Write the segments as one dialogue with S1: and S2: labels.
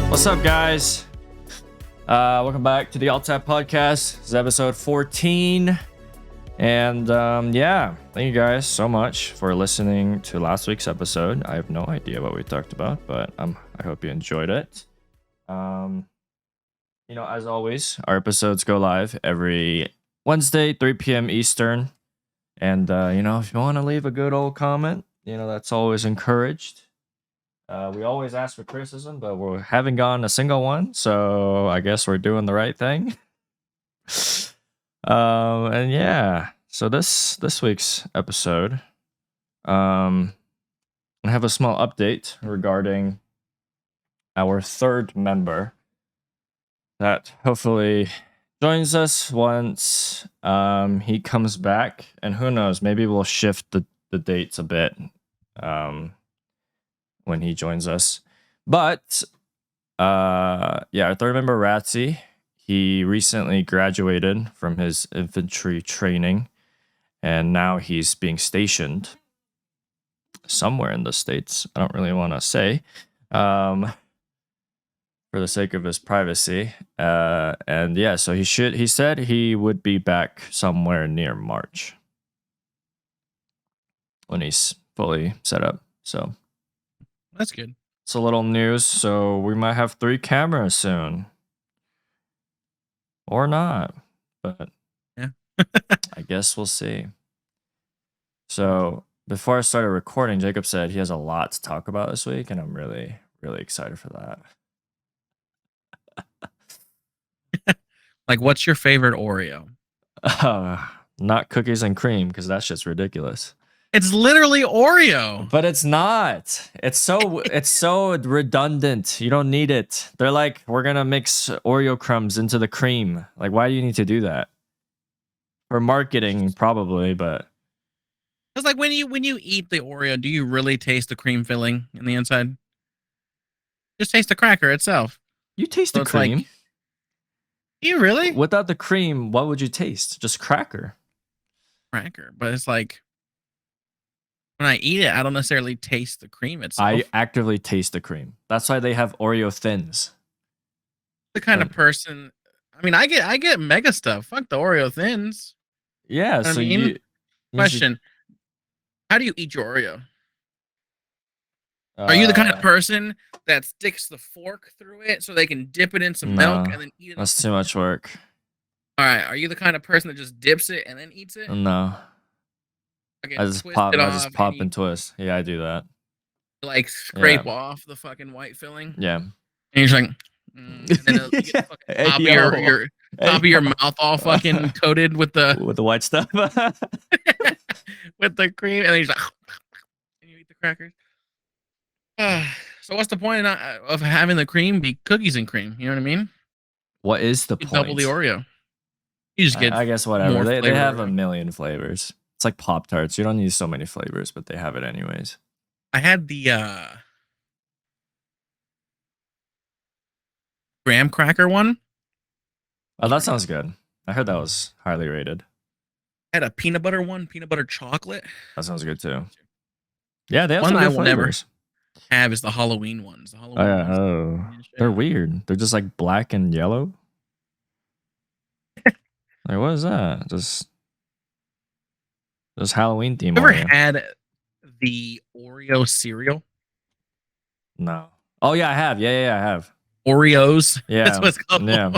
S1: What's up, guys? Welcome back to the Alt-Tab Podcast. This is episode 14. And yeah, thank you guys so much for listening to last week's episode. I have no idea what we talked about, but I hope you enjoyed it. As always, our episodes go live every Wednesday, 3 p.m. Eastern. And, if you want to leave a good old comment, that's always encouraged. We always ask for criticism, but we haven't gotten a single one, so I guess we're doing the right thing. And yeah, so this week's episode, I have a small update regarding our third member that hopefully joins us once he comes back, and who knows, maybe we'll shift the dates a bit when he joins us. But our third member, Ratsy, he recently graduated from his infantry training, and now he's being stationed somewhere in the States. I don't really want to say, for the sake of his privacy. So he said he would be back somewhere near March when he's fully set up. So
S2: that's good.
S1: It's a little news. So we might have 3 cameras soon. Or not. But
S2: yeah.
S1: I guess we'll see. So before I started recording, Jacob said he has a lot to talk about this week, and I'm really, really excited for that.
S2: Like, what's your favorite Oreo?
S1: Not cookies and cream, because that shit's ridiculous.
S2: It's literally Oreo.
S1: But it's not. It's so redundant. You don't need it. They're like, we're gonna mix Oreo crumbs into the cream. Like, why do you need to do that? For marketing, probably, but
S2: it's like when you eat the Oreo, do you really taste the cream filling in the inside? Just taste the cracker itself.
S1: You taste the cream.
S2: Like, you really?
S1: Without the cream, what would you taste? Just cracker.
S2: Cracker, but it's like, when I eat it, I don't necessarily taste the cream itself.
S1: I actively taste the cream. That's why they have Oreo Thins.
S2: The kind of person. I mean, I get mega stuff. Fuck the Oreo Thins.
S1: Yeah.
S2: Question: how do you eat your Oreo? Are you the kind of person that sticks the fork through it so they can dip it in some milk and then eat it?
S1: That's too much work.
S2: All right. Are you the kind of person that just dips it and then eats it?
S1: No.
S2: Okay,
S1: I just pop and twist. Yeah, I do that.
S2: Like scrape off the fucking white filling.
S1: Yeah.
S2: And you're just like, and then you get the fucking top of your mouth all fucking coated with the
S1: white stuff.
S2: with the cream, and then you're like, and you eat the crackers. So what's the point of having the cream be cookies and cream? You know what I mean?
S1: What is the point?
S2: Double the Oreo. You just get.
S1: I guess whatever. They have a million flavors. It's like Pop-Tarts. You don't need so many flavors, but they have it anyways.
S2: I had the graham cracker one.
S1: Oh, that sounds good. I heard that was highly rated.
S2: I had a peanut butter one, peanut butter chocolate.
S1: That sounds good too. Yeah, they have
S2: one
S1: some
S2: I
S1: good
S2: will never
S1: flavors.
S2: Have is the Halloween ones.
S1: They're weird. They're just like black and yellow. Like, what is that? Just Halloween theme.
S2: You ever had the Oreo cereal?
S1: No. Oh yeah, I have. Yeah, I have.
S2: Oreos.
S1: Yeah,
S2: that's what it's called.
S1: Yeah.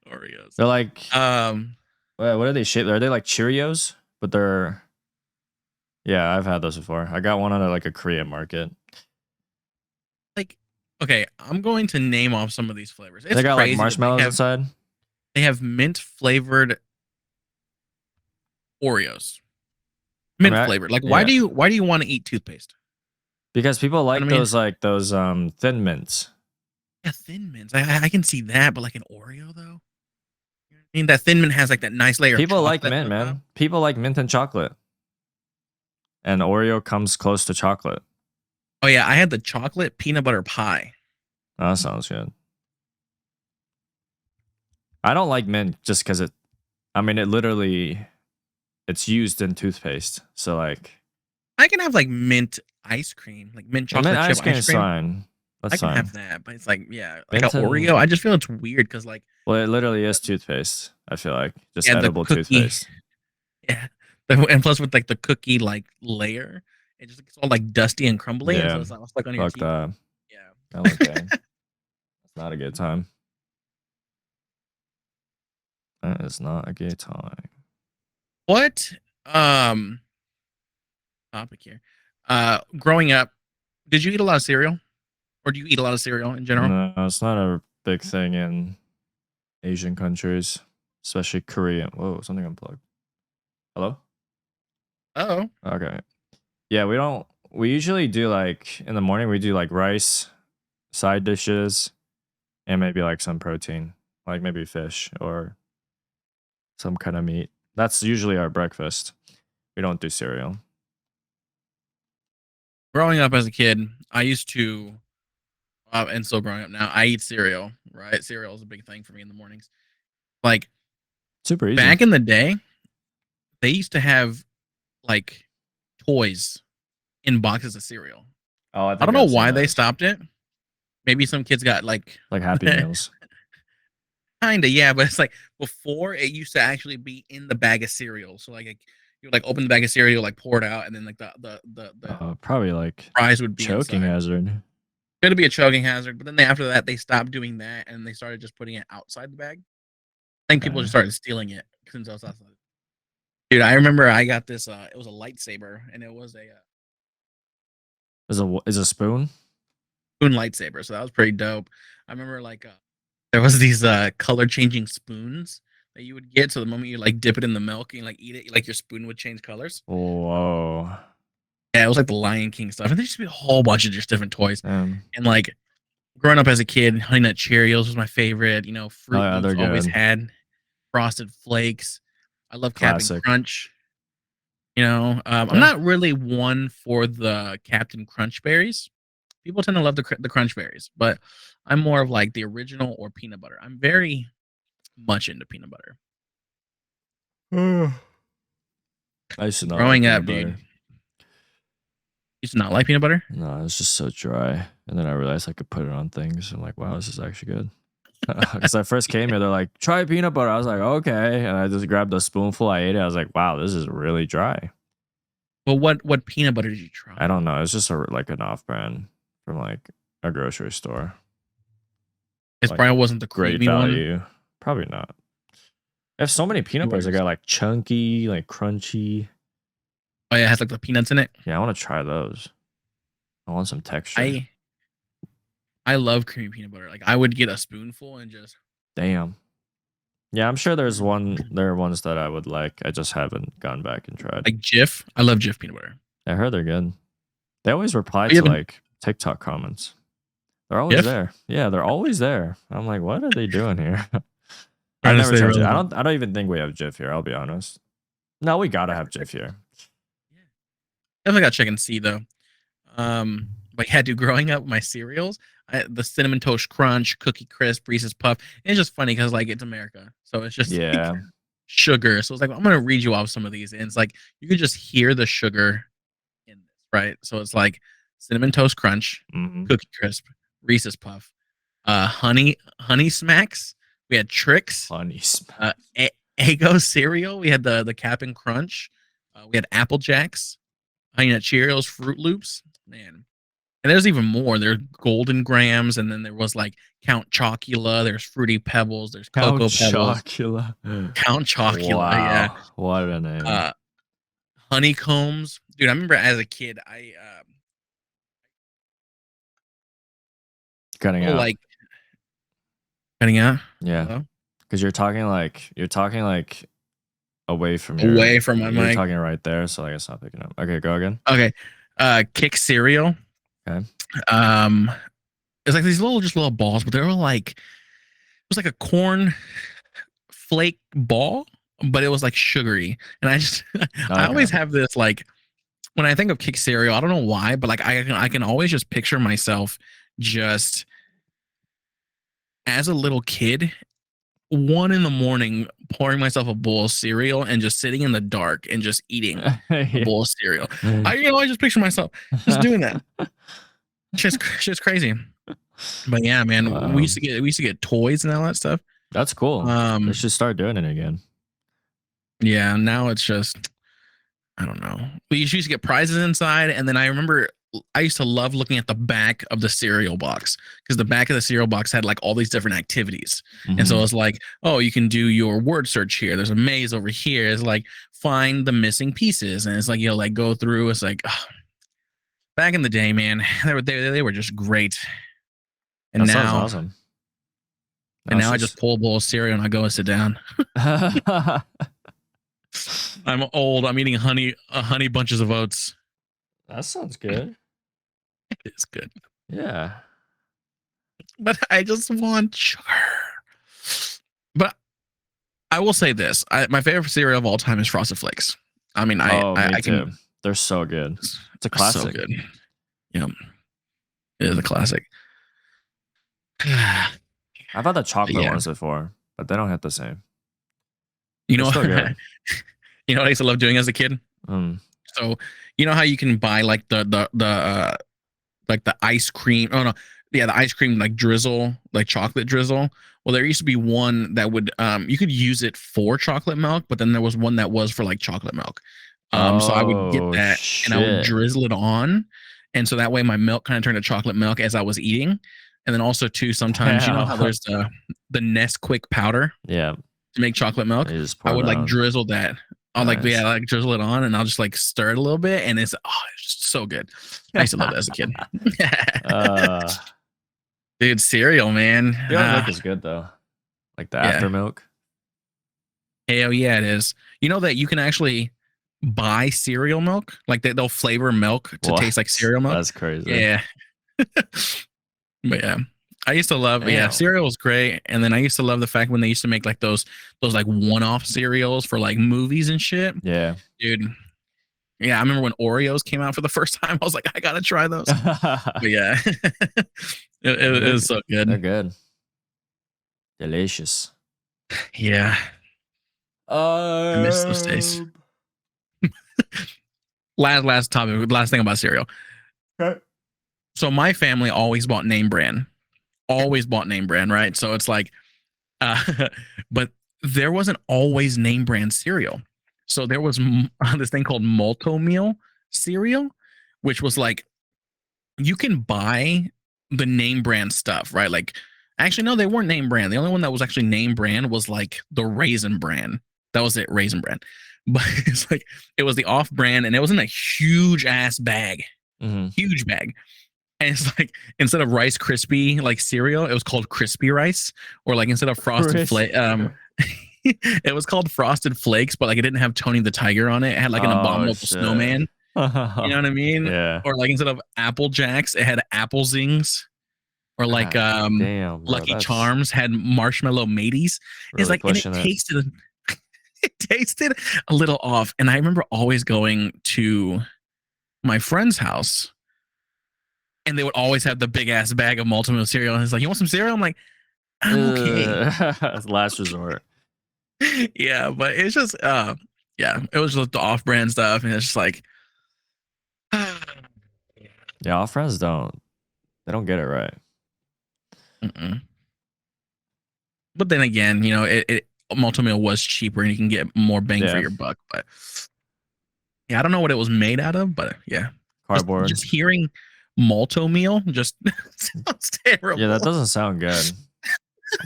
S2: Oreos.
S1: They're like what are they shaped? Are they like Cheerios? But they're I've had those before. I got one at like a Korean market.
S2: Like, okay, I'm going to name off some of these flavors.
S1: They got like marshmallows inside.
S2: They have mint flavored Oreos. Mint flavored. Like, why do you want to eat toothpaste?
S1: Because people like those Thin Mints.
S2: Yeah, Thin Mints. I can see that, but like an Oreo though. I mean, that Thin Mint has like that nice layer.
S1: People like mint, man. People like mint and chocolate. And Oreo comes close to chocolate.
S2: Oh yeah, I had the chocolate peanut butter pie.
S1: Oh, that sounds good. I don't like mint just because it literally it's used in toothpaste. So like
S2: I can have like mint ice cream, like mint chocolate chip ice cream.
S1: Is fine. That's
S2: I can
S1: fine.
S2: have that, but it's like, yeah, like an
S1: Minton.
S2: Oreo. I just feel it's weird because like,
S1: Well, it literally is toothpaste. I feel like just
S2: yeah, the
S1: edible
S2: cookie,
S1: toothpaste.
S2: yeah, and plus with like the cookie like layer, it just gets all like dusty and crumbly, and so
S1: Yeah.
S2: it's all stuck on your
S1: Fuck
S2: teeth.
S1: that. I'm
S2: Yeah.
S1: okay. It's not a good time. That is not a good time.
S2: What topic here? Growing up, did you eat a lot of cereal, or do you eat a lot of cereal in general?
S1: No, it's not a big thing in Asian countries, especially Korean. Whoa, something unplugged. Hello?
S2: Oh,
S1: Okay. Yeah, we don't. We usually do like in the morning, we do like rice, side dishes, and maybe like some protein, like maybe fish or some kind of meat. That's usually our breakfast. We don't do cereal.
S2: growing up as a kid, I used to, and still growing up now, I eat cereal. Right, cereal is a big thing for me in the mornings. Like
S1: Super easy.
S2: back in the day, they used to have like toys in boxes of cereal.
S1: Oh, I
S2: I
S1: think
S2: don't know
S1: I've seen
S2: why they
S1: those.
S2: stopped it. Maybe some kids got like
S1: Like Happy Meals.
S2: kinda, yeah, but it's like before it used to actually be in the bag of cereal. So like you would like open the bag of cereal, like pour it out, and then like the
S1: Probably like
S2: fries would be
S1: choking
S2: inside.
S1: hazard.
S2: Could be a choking hazard, but then after that they stopped doing that and they started just putting it outside the bag. I think people
S1: Okay.
S2: just started stealing it since I was outside. Dude, I remember I got this. It was a lightsaber, and it was a
S1: Is a spoon?
S2: spoon lightsaber. So that was pretty dope. I remember like there was these color changing spoons that you would get. So the moment you like dip it in the milk and like eat it, like your spoon would change colors.
S1: Whoa.
S2: Yeah, it was like the Lion King stuff. And there used to be a whole bunch of just different toys.
S1: Um,
S2: And like growing up as a kid, Honey Nut Cheerios was my favorite. You know,
S1: oh
S2: Fruit
S1: yeah,
S2: Loops
S1: they're
S2: always
S1: good.
S2: had Frosted Flakes. I love Captain
S1: Classic.
S2: Crunch. You know, I'm
S1: Yeah.
S2: not really one for the Captain Crunch berries. People tend to love the Crunch berries, but I'm more of like the original or peanut butter. I'm very much into peanut butter.
S1: I used to not like
S2: Growing
S1: peanut
S2: up, dude,
S1: butter.
S2: used to not like peanut butter.
S1: No, it's just so dry. And then I realized I could put it on things. I'm like, wow, this is actually good. Because I first came here, they're like, try peanut butter. I was like, okay. And I just grabbed a spoonful. I ate it. I was like, wow, this is really dry.
S2: But what peanut butter did you try?
S1: I don't know. It's just like an off brand from like a grocery store.
S2: It
S1: Like
S2: probably wasn't the
S1: great
S2: creamy one.
S1: value. Probably not. I have so many peanut butters. I
S2: Yours.
S1: got like chunky, like crunchy.
S2: Oh yeah, it has like the peanuts in it.
S1: Yeah, I want to try those. I want some texture.
S2: I I love creamy peanut butter. Like I would get a spoonful and just
S1: Damn. Yeah, I'm sure there are ones that I would like. I just haven't gone back and tried.
S2: like Jif. I love Jif peanut butter.
S1: I heard they're good. They always reply
S2: Oh, you
S1: to
S2: haven't
S1: like TikTok comments. They're always
S2: Jif?
S1: there. Yeah, they're always there. I'm like, what are they doing here? I've
S2: Trying to
S1: never
S2: stay
S1: tried Jif.
S2: relevant.
S1: I don't even think we have Jif here, I'll be honest. No, we gotta have Jif here.
S2: Yeah. Definitely got check and see though. But yeah, dude, growing up, my cereals, the cinnamon toast crunch, cookie crisp, Reese's puff. And it's just funny because like it's America, so it's just like
S1: Yeah.
S2: sugar. So it's like I'm gonna read you off some of these, and it's like you could just hear the sugar in this, right? So it's like cinnamon toast crunch,
S1: Hmm.
S2: cookie crisp, Reese's puff, honey smacks. We had tricks,
S1: Honey smack.
S2: Eggo cereal. We had the Cap'n Crunch. We had Apple Jacks, Honey Nut Cheerios, Fruit Loops. Man, and there's even more. There's Golden Grams, and then there was like Count Chocula. There's Fruity Pebbles. There's
S1: Count
S2: Cocoa Pebbles.
S1: Chocula.
S2: Count Chocula, yeah.
S1: Wow. What a name.
S2: Uh, Honeycombs, dude. I remember as a kid, I
S1: Cutting out.
S2: like cutting out.
S1: Yeah.
S2: Hello?
S1: Because you're talking like away from your
S2: Away from my
S1: you're
S2: mic.
S1: talking right there, so like it's not picking up. Okay, go again.
S2: Okay, Kick cereal.
S1: Okay.
S2: It's like these little balls, but they were like it was like a corn flake ball, but it was like sugary. And I just I always have this like when I think of Kick cereal, I don't know why, but like I can always just picture myself just as a little kid, 1 a.m, pouring myself a bowl of cereal and just sitting in the dark and just eating a bowl of cereal. I just picture myself just doing that. Just crazy. But yeah, man, we used to get toys and all that stuff.
S1: That's cool. They should start doing it again.
S2: Yeah, now it's just I don't know. We used to get prizes inside, and then I remember I used to love looking at the back of the cereal box because the back of the cereal box had like all these different activities. And so
S1: Mhm.
S2: it's like, oh, you can do your word search here. There's a maze over here. It's like find the missing pieces, and it's like like go through. It's like back in the day, man, they were just great. And
S1: That sounds
S2: now
S1: awesome.
S2: and now I just pull a bowl of cereal and I go and sit down. I'm old. I'm eating honey bunches of oats.
S1: That sounds good.
S2: It's good.
S1: Yeah.
S2: But I just want sugar. But I will say this: my favorite cereal of all time is Frosted Flakes. I mean, I
S1: too. They're so good. It's a classic.
S2: So good. Yeah, it is a classic.
S1: I've had the chocolate ones before, but they don't hit the same.
S2: You know, you know what I used to love doing as a kid? So you know how you can buy like the ice cream? Oh no, yeah, the ice cream like drizzle, like chocolate drizzle. Well, there used to be one that would you could use it for chocolate milk, but then there was one that was for like chocolate milk. So I would get that and I would drizzle it on, and so that way my milk kind of turned to chocolate milk as I was eating. And then also too, sometimes you know how there's the Nesquik powder, to make chocolate milk. I would like drizzle that. I'll like drizzle it on, and I'll just like stir it a little bit, and it's just so good. I used to love that as a kid. Dude, cereal, man.
S1: The milk is good though, like the after milk.
S2: Hell yeah, it is. You know that you can actually buy cereal milk, like they'll flavor milk to taste like cereal milk.
S1: That's crazy.
S2: Yeah. But yeah, I used to love cereal was great, and then I used to love the fact when they used to make like those like one-off cereals for like movies and shit.
S1: Yeah,
S2: dude. Yeah, I remember when Oreos came out for the first time. I was like, I gotta try those. But yeah, it was so good.
S1: They're good, delicious.
S2: Yeah, I miss those days. Last topic, last thing about cereal. Okay. So my family always bought name brand, right? So it's like, but there wasn't always name brand cereal. So there was this thing called Multi-Meal cereal, which was like, you can buy the name brand stuff, right? Like, actually, no, they weren't name brand. The only one that was actually name brand was like the Raisin brand. That was it, Raisin brand. But it's like, it was the off brand, and it was in a huge ass bag, huge bag. And it's like, instead of Rice Krispie like cereal, it was called Crispy Rice, or like instead of Frosted Flakes, it was called Frosted Flakes, but like it didn't have Tony the Tiger on it. It had like an abominable snowman. You know what I mean?
S1: Yeah.
S2: Or like instead of Apple Jacks, it had Apple Zings. Or like Lucky Charms had Marshmallow Mateys. Really it's like, and it tasted a little off. And I remember always going to my friend's house, and they would always have the big ass bag of Multi-Meal cereal. And it's like, you want some cereal? I'm like, I'm okay.
S1: That's last resort.
S2: Yeah, but it's just, it was just the off brand stuff. And it's just like,
S1: yeah, off brands they don't get it right.
S2: But then again, you know, Multi-Meal was cheaper and you can get more bang for your buck. But yeah, I don't know what it was made out of, but yeah.
S1: Cardboard.
S2: Just hearing Multi-Meal just sounds terrible.
S1: Yeah, that doesn't sound good.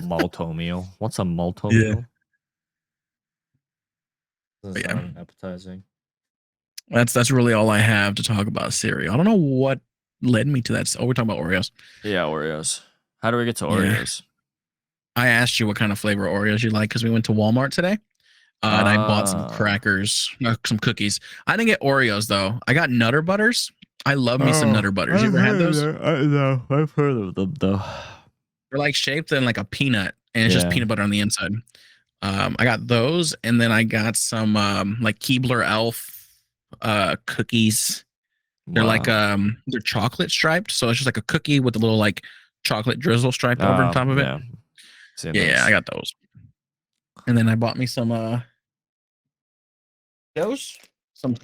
S1: Multi-Meal. What's a Multi-Meal? Doesn't sound appetizing.
S2: That's really all I have to talk about cereal. I don't know what led me to that. Oh, we're talking about Oreos.
S1: Yeah, Oreos. How do we get to Oreos?
S2: I asked you what kind of flavor Oreos you like because we went to Walmart today. And I bought some crackers, some cookies. I didn't get Oreos though. I got Nutter Butters. I love me some Nutter Butters. You ever had those?
S1: No, I've heard of them though.
S2: They're like shaped in like a peanut, and it's just peanut butter on the inside. I got those, and then I got some like Keebler Elf cookies. They're like they're chocolate striped, so it's just like a cookie with a little like chocolate drizzle striped over the top of it. Yeah, I got those. And then I bought me some some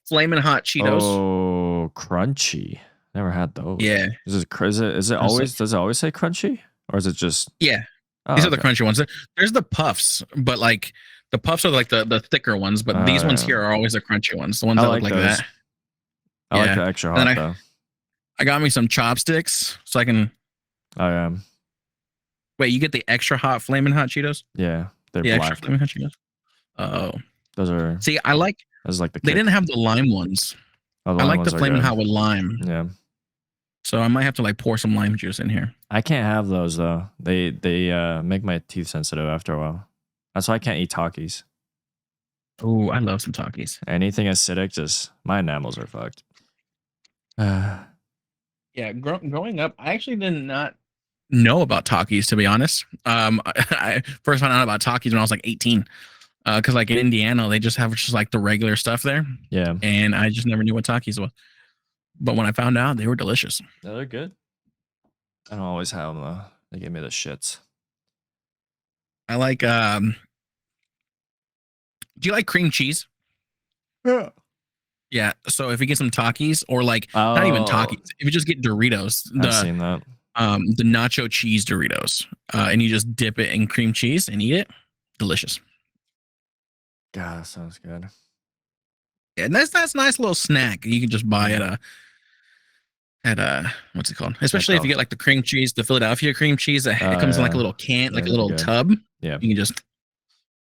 S2: flaming hot Cheetos.
S1: Oh, crunchy. Never had those.
S2: Yeah.
S1: Is it always? Does it always say crunchy, or is it just?
S2: Yeah.
S1: Oh,
S2: These are the crunchy ones. There's the puffs, but like the puffs are like the thicker ones, but these ones here are always the crunchy ones, the ones that look like
S1: those.
S2: that.
S1: I like the extra hot though.
S2: I got me some chopsticks so I can.
S1: Oh yeah.
S2: Wait, you get the extra hot flaming hot Cheetos?
S1: Yeah, they're
S2: the
S1: black.
S2: Extra flaming hot Cheetos. Oh,
S1: those are.
S2: See, I like.
S1: Those like the.
S2: They didn't have the lime ones.
S1: Oh,
S2: I like the flaming hot with lime.
S1: Yeah.
S2: So I might have to like pour some lime juice in here.
S1: I can't have those though. They make my teeth sensitive after a while. That's why I can't eat Takis.
S2: Oh, I love some Takis.
S1: Anything acidic, just my enamels are fucked.
S2: Yeah, growing up, I actually did not know about Takis, to be honest. I first found out about Takis when I was like 18. Because like in Indiana, they just have just like the regular stuff there.
S1: Yeah.
S2: And I just never knew what Takis was. But when I found out, they were delicious.
S1: Yeah, they're good. I don't always have them though. They give me the shits.
S2: I like do you like cream cheese?
S1: Yeah.
S2: Yeah. So if you get some Takis or like not even Takis, if you just get Doritos,
S1: I've seen that.
S2: The nacho cheese Doritos, and you just dip it in cream cheese and eat it, delicious.
S1: God, that sounds good.
S2: Yeah, and that's a nice little snack you can just buy at what's it called? Especially if you get like the cream cheese, the Philadelphia cream cheese. It comes in like a little can, like a little tub.
S1: Yeah.
S2: You can just.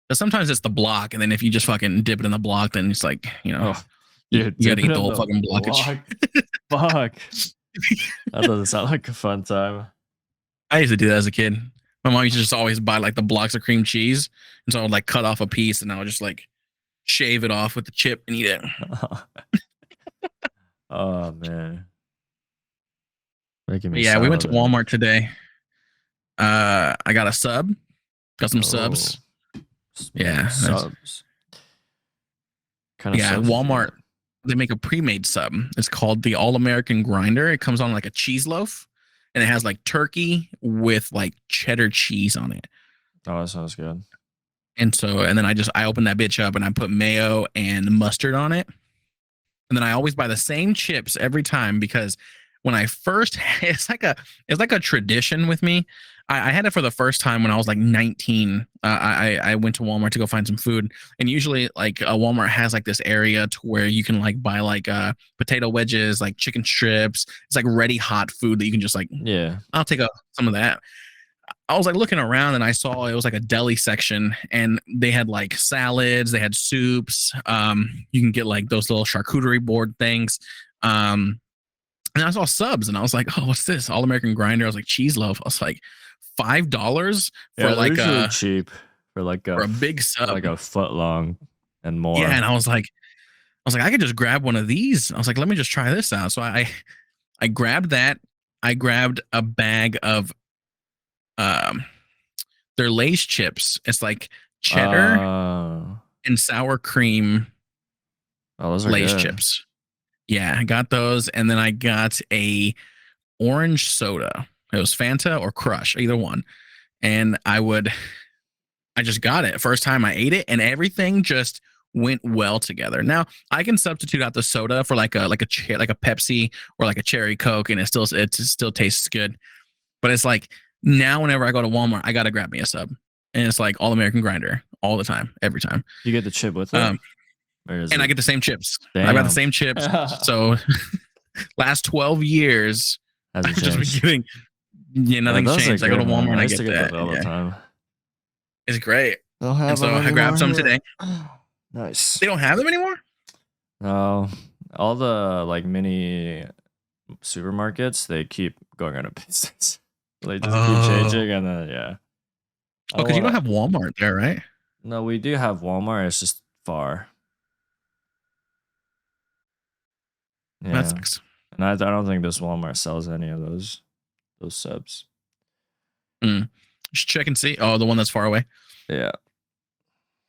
S2: But sometimes it's the block, and then if you just fucking dip it in the block, then it's like you gotta eat the whole fucking blockage.
S1: Fuck. That doesn't sound like a fun time.
S2: I used to do that as a kid. My mom used to just always buy like the blocks of cream cheese, and so I would like cut off a piece, and I would just like shave it off with the chip and eat it.
S1: Oh man.
S2: Yeah, we went to Walmart today. I got a sub. Got some subs. Yeah.
S1: Subs.
S2: Walmart. They make a pre-made sub. It's called the All-American Grinder. It comes on like a cheese loaf, and it has like turkey with like cheddar cheese on it.
S1: Oh, that sounds good.
S2: And then I open that bitch up and I put mayo and mustard on it. And then I always buy the same chips every time because when I first, it's like a tradition with me. I had it for the first time when I was like 19. I went to Walmart to go find some food, and usually like Walmart has like this area to where you can like buy like potato wedges, like chicken strips. It's like ready hot food that you can just like.
S1: Yeah.
S2: I'll take some of that. I was like looking around and I saw it was like a deli section, and they had like salads, they had soups. You can get like those little charcuterie board things. And I saw subs and I was like, oh, what's this? All-American Grinder. I was like, cheese loaf. I was like, $5 for like
S1: cheap for like
S2: for a big sub,
S1: like a foot long and more.
S2: Yeah, and I was like, I could just grab one of these. I was like, let me just try this out. So I grabbed that. I grabbed a bag of their Lay's chips. It's like cheddar and sour cream.
S1: Oh, those are
S2: Lay's
S1: good.
S2: chips. Yeah, I got those, and then I got a orange soda. It was Fanta or Crush, either one. And I just got it. First time I ate it, and everything just went well together. Now I can substitute out the soda for like a Pepsi or like a cherry Coke, and it still tastes good. But it's like now whenever I go to Walmart, I gotta grab me a sub, and it's like All-American Grinder all the time, every time.
S1: You get the chip with it,
S2: and I get the same chips.
S1: Damn.
S2: I got the same chips. So last 12 years, I've just been getting. Yeah, nothing's changed. I go to Walmart and I get that
S1: all the time.
S2: It's great. And so I grabbed some today.
S1: Nice.
S2: They don't have them anymore?
S1: No. All the like mini supermarkets, they keep going out of business. They just keep changing, and then yeah.
S2: Oh, because you don't have Walmart there, right?
S1: No, we do have Walmart. It's just far. Yeah.
S2: That sucks.
S1: And I don't think this Walmart sells any of those subs.
S2: Just check and see. Oh, the one that's far away.
S1: Yeah.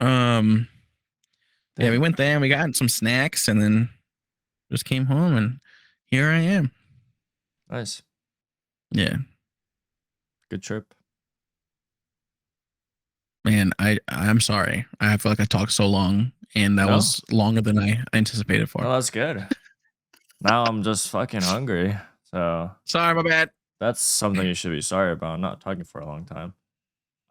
S2: Yeah, we went there and we got some snacks and then just came home and here I am.
S1: Nice.
S2: Yeah.
S1: Good trip.
S2: Man, I'm sorry. I feel like I talked so long and that was longer than I anticipated for.
S1: Well, that's good. Now I'm just fucking hungry. So
S2: Sorry, my bad.
S1: that's something you should be sorry about. I'm not talking for a long time.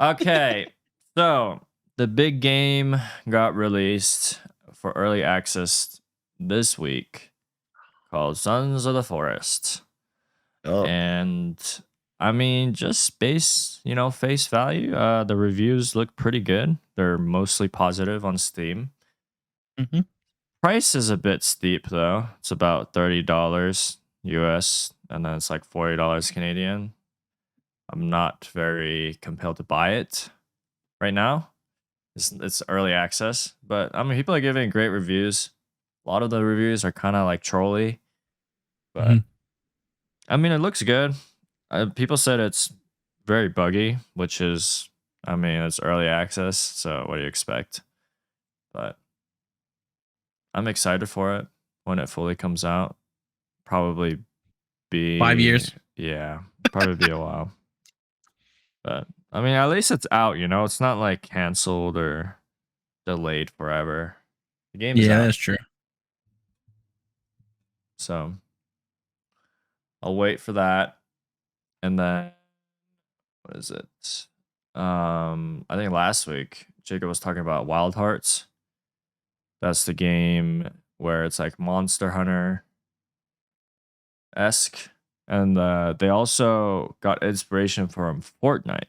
S1: Okay, so the big game got released for early access this week called Sons of the Forest.
S2: Oh.
S1: And I mean, just face value, the reviews look pretty good. They're mostly positive on Steam.
S2: Mhm.
S1: Price is a bit steep though. It's about $30 US, and then it's like $40 Canadian. I'm not very compelled to buy it right now. It's early access, but I mean, people are giving great reviews. A lot of the reviews are kind of like trolly, but
S2: Mhm.
S1: I mean, it looks good. People said it's very buggy, which is, I mean, it's early access, so what do you expect? But I'm excited for it when it fully comes out. Probably be
S2: 5 years.
S1: Yeah, probably be a while. But I mean, at least it's out. It's not like canceled or delayed forever. The game is
S2: Yeah,
S1: out,
S2: that's true.
S1: so I'll wait for that. And then what is it? I think last week Jacob was talking about Wild Hearts. That's the game where it's like Monster Hunter esque, and they also got inspiration from Fortnite,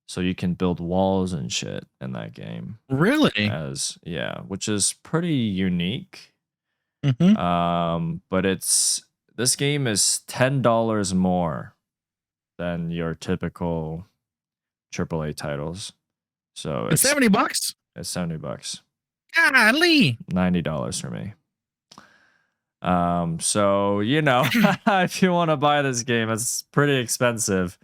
S1: so you can build walls and shit in that game.
S2: Really?
S1: Which is pretty unique.
S2: Mhm.
S1: But this game is $10 more than your typical AAA titles. So
S2: It's $70?
S1: it's $70.
S2: Golly.
S1: $90 for me. So if you want to buy this game, it's pretty expensive.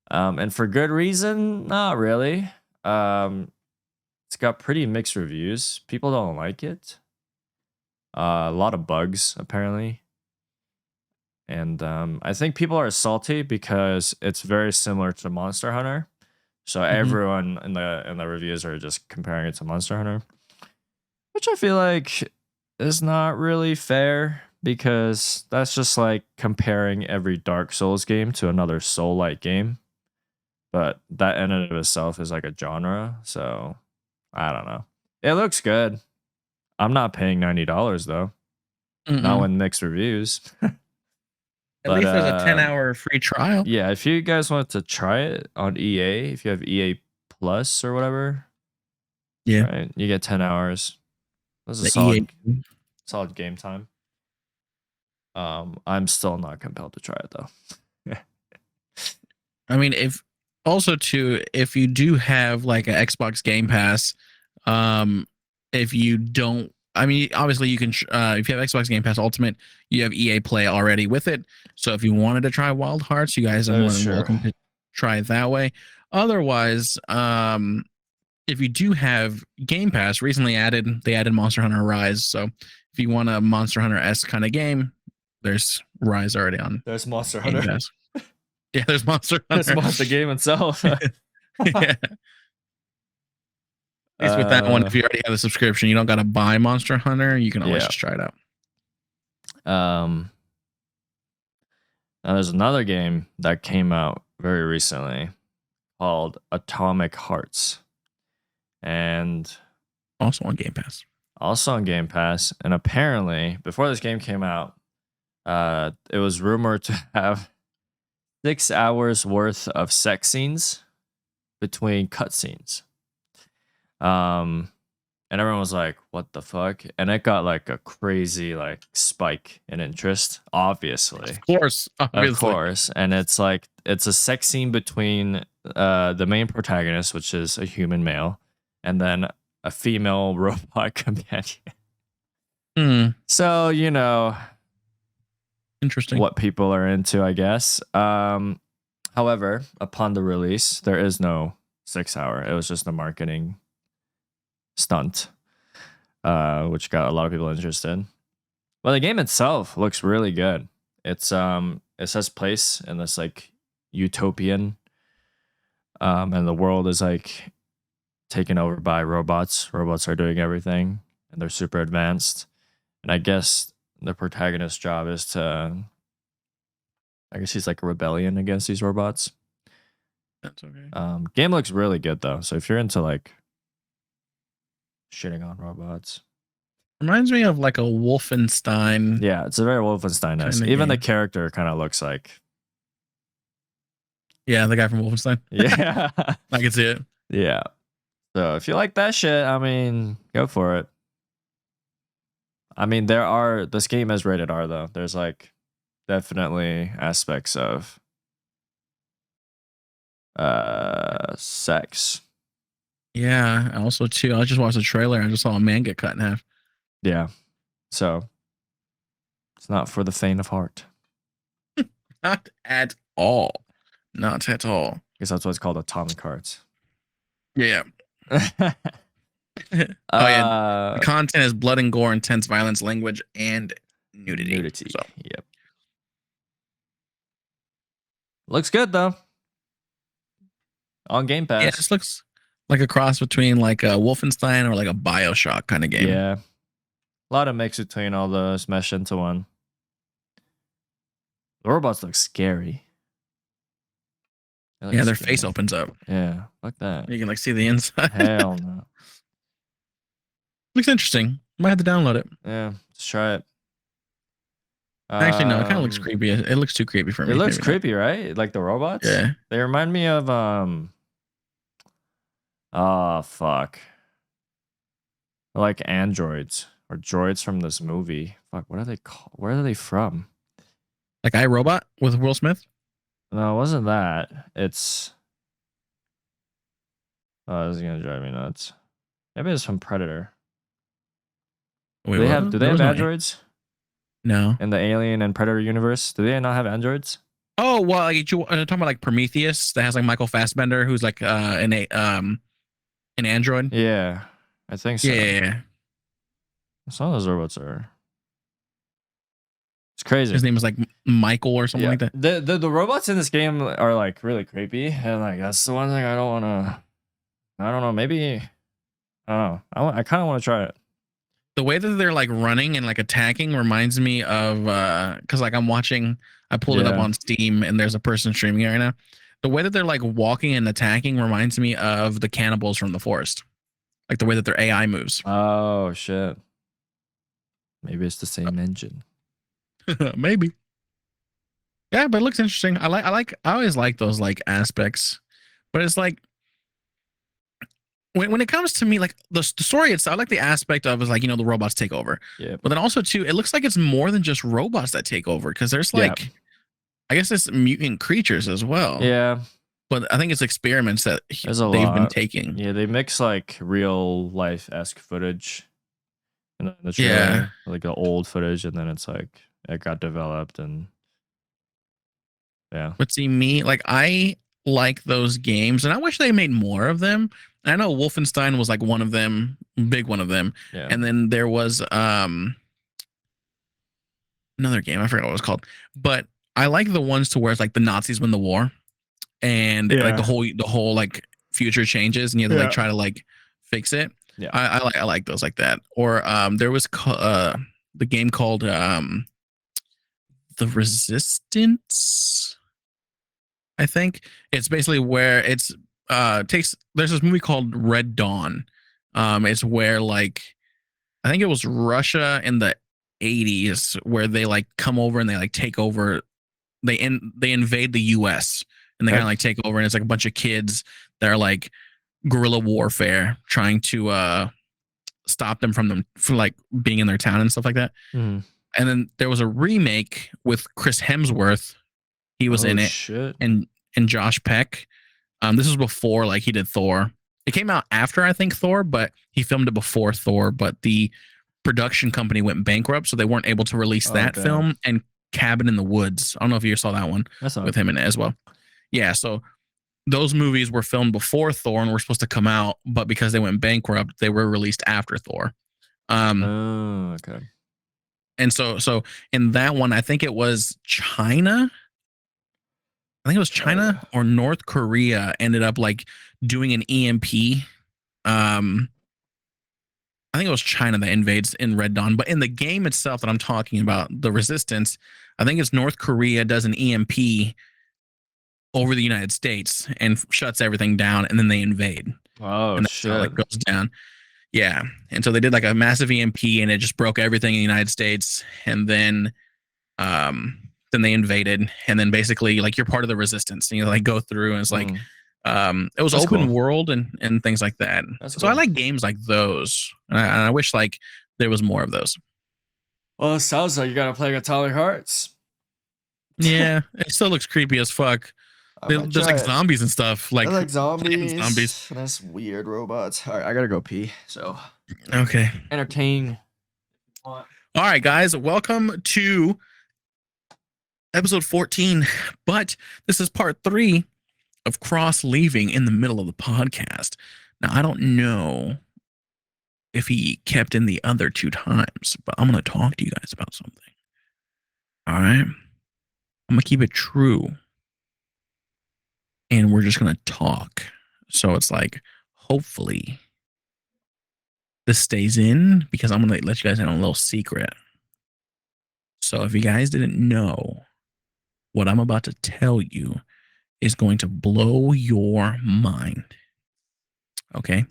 S1: And for good reason, not really. It's got pretty mixed reviews. People don't like it. A lot of bugs, apparently. And I think people are salty because it's very similar to Monster Hunter. So everyone in the reviews are just comparing it to Monster Hunter, which I feel like is not really fair, because that's just like comparing every Dark Souls game to another Soul-like game. But that in and of itself is like a genre, so I don't know. It looks good. I'm not paying $90 though. Not
S2: Mm-mm.
S1: when mixed reviews.
S2: At least there's a 10-hour free trial.
S1: Yeah, if you guys want to try it on EA, if you have EA Plus or whatever,
S2: Yeah.
S1: right, you get 10 hours. That's a
S2: The
S1: solid game time. I'm still not compelled to try it though.
S2: I mean, if you do have like an Xbox Game Pass, if you don't, I mean, obviously you can, if you have Xbox Game Pass Ultimate, you have EA Play already with it. So if you wanted to try Wild Hearts, you guys are
S1: That
S2: more
S1: is
S2: than
S1: true.
S2: welcome to try it that way. Otherwise, if you do have Game Pass, they added Monster Hunter Rise. So if you want a Monster Hunter-esque kind of game, there's Rise already on
S1: There's Monster
S2: Game
S1: Hunter.
S2: Pass. Yeah, there's Monster Hunter.
S1: There's the game itself.
S2: Yeah. At least with that one, if you already have a subscription, you don't gotta buy Monster Hunter. You can always just try it out.
S1: Now there's another game that came out very recently called Atomic Hearts, and
S2: Also on Game Pass.
S1: And apparently, before this game came out, it was rumored to have 6 hours worth of sex scenes between cutscenes. And everyone was like, "What the fuck?" And it got like a crazy like spike in interest, obviously.
S2: Of course.
S1: Of course. And it's a sex scene between the main protagonist, which is a human male, and then a female robot companion. So,
S2: interesting.
S1: What people are into, I guess. However, upon the release, there is no 6 hour. It was just a marketing stunt, which got a lot of people interested. Well, the game itself looks really good. It says place in this like utopian, and the world is like taken over by robots. Robots are doing everything, and they're super advanced. And I guess the protagonist's job is to I guess he's like a rebellion against these robots.
S2: That's okay.
S1: Game looks really good though. So if you're into like shitting on robots,
S2: Reminds me of like a Wolfenstein.
S1: yeah, it's a very Wolfenstein-esque. Even the character kind of looks like.
S2: Yeah, the guy from Wolfenstein.
S1: Yeah,
S2: I can see it.
S1: Yeah. So if you like that shit, I mean, go for it. I mean, this game is rated R though. There's like definitely aspects of sex.
S2: Yeah. Also, too, I just watched a trailer. I just saw a man get cut in half.
S1: Yeah. So it's not for the faint of heart.
S2: Not at all. Not at all.
S1: I guess that's why it's called Atomic Hearts.
S2: Yeah. Oh yeah. The content is blood and gore, intense violence, language, and nudity. So.
S1: Yep. Looks good though. On Game Pass.
S2: Yeah, this looks like a cross between like a Wolfenstein or like a BioShock kind of game.
S1: Yeah. A lot of mix between all those mesh into one. The robots look scary.
S2: Yeah, their face opens up.
S1: Yeah, fuck that.
S2: You can like see the inside.
S1: Hell no.
S2: Looks interesting. Might have to download it.
S1: Yeah, just try it.
S2: Actually, no, it kind of looks creepy. It looks too creepy for me.
S1: It looks creepy, right? Like the robots?
S2: Yeah.
S1: They remind me of oh fuck. Like androids or droids from this movie. Fuck, what are they called? Where are they from?
S2: Like iRobot with Will Smith?
S1: No, it wasn't that. It's this is gonna drive me nuts. Maybe it's from Predator.
S2: Wait,
S1: do they have androids?
S2: No.
S1: In the Alien and Predator universe, do they not have androids?
S2: Oh well, like you're talking about like Prometheus that has like Michael Fassbender, who's like an android.
S1: Yeah, I think so.
S2: Yeah.
S1: Some of those robots are. It's crazy.
S2: His name is like Michael or something like that.
S1: The robots in this game are like really creepy, and like that's the one thing I don't want to. I don't know. Maybe. I don't know. I kind of want to try it.
S2: The way that they're like running and like attacking reminds me of because like I'm watching. I pulled it up on Steam, and there's a person streaming it right now. The way that they're like walking and attacking reminds me of the cannibals from the forest, like the way that their AI moves.
S1: Oh shit! Maybe it's the same engine.
S2: Maybe. Yeah, but it looks interesting. I always like those like aspects, but it's like when it comes to me, like the story itself, I like the aspect of is like, the robots take over.
S1: Yeah.
S2: But then also too, it looks like it's more than just robots that take over because there's like, I guess it's mutant creatures as well.
S1: Yeah.
S2: But I think it's experiments that they've been taking.
S1: Yeah, they mix like real life-esque footage in the trailer, like the old footage, and then it's like it got developed and yeah.
S2: But see, I like those games, and I wish they made more of them. I know Wolfenstein was like one of them, big one of them.
S1: Yeah.
S2: And then there was another game, I forgot what it was called. But I like the ones to where it's like the Nazis win the war, and like the whole like future changes, and you have to like try to like fix it.
S1: Yeah,
S2: I like those like that. Or there was the game called The Resistance. I think it's basically where it's there's this movie called Red Dawn. It's where like I think it was Russia in the 80s where they like come over and they like take over. They invade the US and they kind of like take over, and it's like a bunch of kids that are like guerrilla warfare trying to stop them from like being in their town and stuff like that.
S1: Mm. And
S2: then there was a remake with Chris Hemsworth. He was in it.
S1: Shit.
S2: And Josh Peck. This was before like he did Thor. It came out after I think Thor, but he filmed it before Thor. But the production company went bankrupt, so they weren't able to release that film. And Cabin in the Woods. I don't know if you saw that one with him in it as well. Yeah, so those movies were filmed before Thor and were supposed to come out, but because they went bankrupt, they were released after Thor.
S1: Okay.
S2: And so in that one, I think it was China. I think it was China or North Korea ended up like doing an EMP. I I think it was China that invades in Red Dawn, but in the game itself that I'm talking about, the Resistance, I think it's North Korea does an EMP over the United States and shuts everything down, and then they invade.
S1: Oh,
S2: and that's
S1: shit.
S2: how it goes down. Yeah, and so they did like a massive EMP, and it just broke everything in the United States, and then they invaded, and then basically like you're part of the resistance, and you like go through, and it's like it was
S1: That's
S2: open
S1: cool.
S2: world and things like that.
S1: That's
S2: So
S1: cool.
S2: I like games like those, and I wish like there was more of those.
S1: Well, it sounds like you gotta play Atomic Hearts.
S2: Yeah, it still looks creepy as fuck. There's like zombies and stuff. Like
S1: zombies. That's weird robots. All right, I gotta go pee. So
S2: okay,
S1: entertain.
S2: All right, guys, welcome to episode 14. But this is part 3 of Cross leaving in the middle of the podcast. Now, I don't know if he kept in the other 2 times, but I'm going to talk to you guys about something. All right? I'm going to keep it true. And we're just going to talk. So it's like, hopefully, this stays in because I'm going to let you guys in on a little secret. So if you guys didn't know, what I'm about to tell you is going to blow your mind. Okay?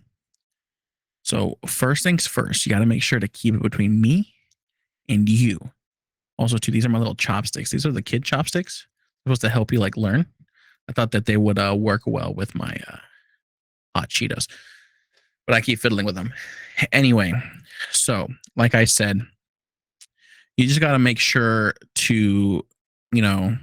S2: So first things first, you got to make sure to keep it between me and you. Also, too, these are my little chopsticks. These are the kid chopsticks. Supposed to help you like learn. I thought that they would work well with my hot Cheetos, but I keep fiddling with them. Anyway, so like I said, you just got to make sure to, you know,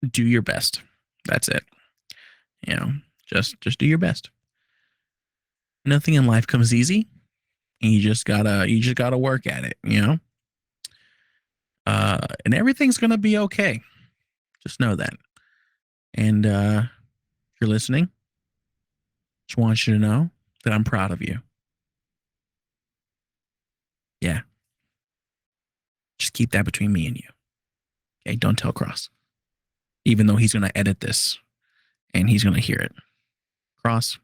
S2: do your best. That's it. You know, just do your best. Nothing in life comes easy, and you just gotta work at it, you know. And everything's gonna be okay. Just know that. And if you're listening, just want you to know that I'm proud of you. Yeah. Just keep that between me and you. Okay, don't tell Cross. Even though he's gonna edit this and he's gonna hear it. Cross,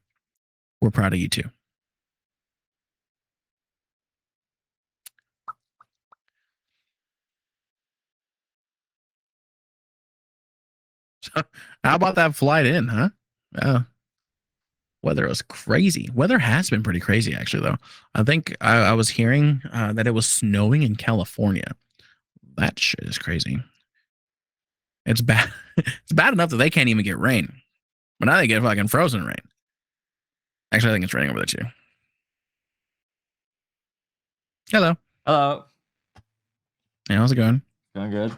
S2: we're proud of you too. So, how about that flight in, huh? Weather was crazy. Weather has been pretty crazy, actually, though. I think I was hearing that it was snowing in California. That shit is crazy. It's bad. It's bad enough that they can't even get rain, but now they get fucking frozen rain. Actually, I think it's raining over there too. Hello.
S1: Hello.
S2: Hey, how's it going?
S1: Going good.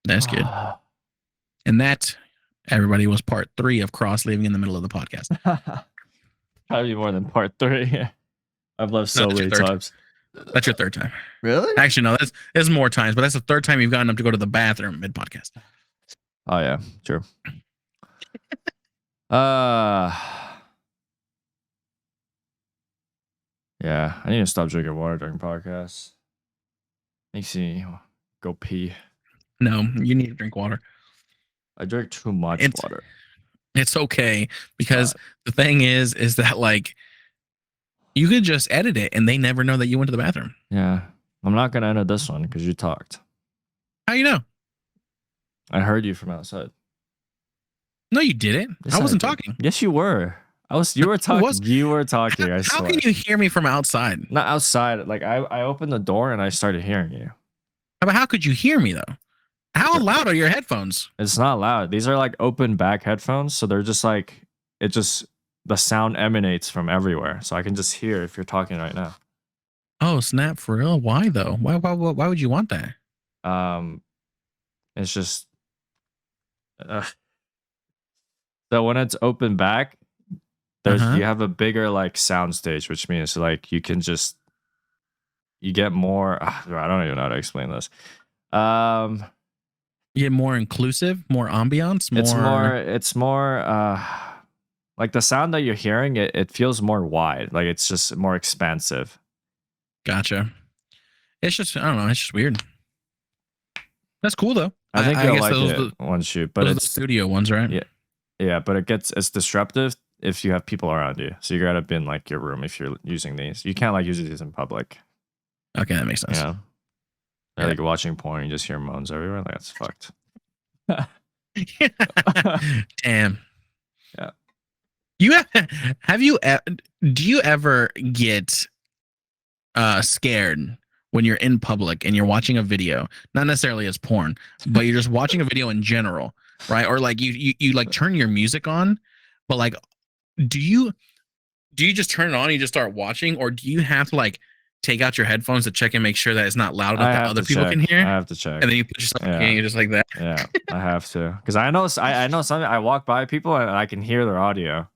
S2: That's good. And that, everybody, was part 3 of Cross leaving in the middle of the podcast.
S1: Probably more than part 3. I've left so many times.
S2: That's your 3rd time.
S1: Really?
S2: Actually, no, there's more times, but that's the 3rd time you've gotten up to go to the bathroom mid podcast.
S1: Oh yeah, true. Yeah, I need to stop drinking water during podcasts. Makes me go pee.
S2: No, you need to drink water.
S1: I drink too much water.
S2: It's okay because the thing is that like you could just edit it and they never know that you went to the bathroom.
S1: Yeah, I'm not gonna edit this one because you talked.
S2: How you know?
S1: I heard you from outside.
S2: No, you didn't.
S1: Yes,
S2: I wasn't talking.
S1: Yes, you were. You were talking. You were talking. I swear.
S2: How can you hear me from outside?
S1: Not outside. Like I opened the door and I started hearing you.
S2: But how could you hear me though? How loud are your headphones?
S1: It's not loud. These are like open back headphones, so they're just like the sound emanates from everywhere, so I can just hear if you're talking right now.
S2: Oh snap! For real? Why though? Why would you want that?
S1: It's just so when it's open back, there's you have a bigger like sound stage, which means like you get more. I don't even know how to explain this.
S2: You get more inclusive, more ambiance.
S1: It's more like the sound that you're hearing. It feels more wide. Like it's just more expansive.
S2: Gotcha. It's just I don't know. It's just weird. That's cool though.
S1: I think you'll like it once you. But
S2: it's the studio ones, right?
S1: Yeah, but it's disruptive if you have people around you. So you gotta be in like your room if you're using these. You can't like use these in public.
S2: Okay, that makes sense.
S1: Yeah.
S2: Yeah.
S1: Like watching porn, you just hear moans everywhere. Like that's fucked.
S2: Damn.
S1: Yeah.
S2: Do you ever get scared when you're in public and you're watching a video, not necessarily as porn, but you're just watching a video in general, right? Or like you like turn your music on, but like do you just turn it on and you just start watching, or do you have to like take out your headphones to check and make sure that it's not loud enough that other people can hear?
S1: I have to check.
S2: And then you put yourself in and you're just like that.
S1: Yeah, I have to. Because I know something. I walk by people and I can hear their audio.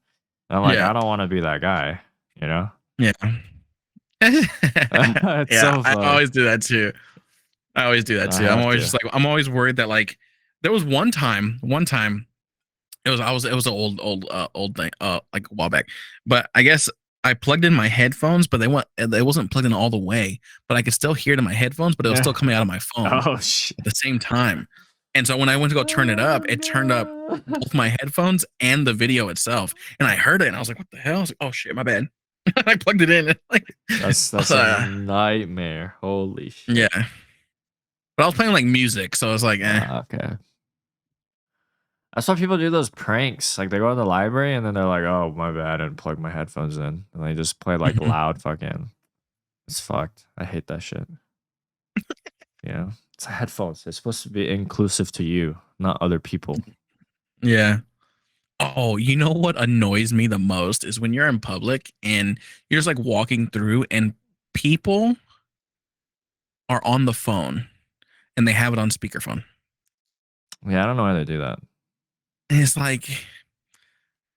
S1: And I'm like, I don't want to be that guy, you know?
S2: Yeah.
S1: It's so
S2: I
S1: funny.
S2: always do that too. I'm always just like, I'm always worried that like, there was one time, it was an old thing, like a while back, but I guess I plugged in my headphones, but they wasn't plugged in all the way, but I could still hear it in my headphones, but it was still coming out of my phone
S1: Oh shit.
S2: at the same time. And so when I went to go turn it up, it turned up both my headphones and the video itselp. And I heard it and I was like, what the hell? I was like, oh shit, my bad. I plugged it in. And like,
S1: that's a nightmare. Holy shit.
S2: Yeah. But I was playing like music, so I was like,
S1: okay. That's why people do those pranks. Like they go to the library and then they're like, oh, my bad, I didn't plug my headphones in. And they just play like loud fucking. It's fucked. I hate that shit. Yeah. It's headphones. They're supposed to be inclusive to you, not other people.
S2: Yeah. Oh, you know what annoys me the most is when you're in public and you're just like walking through and people are on the phone and they have it on speakerphone.
S1: Yeah, I don't know why they do that.
S2: And it's like,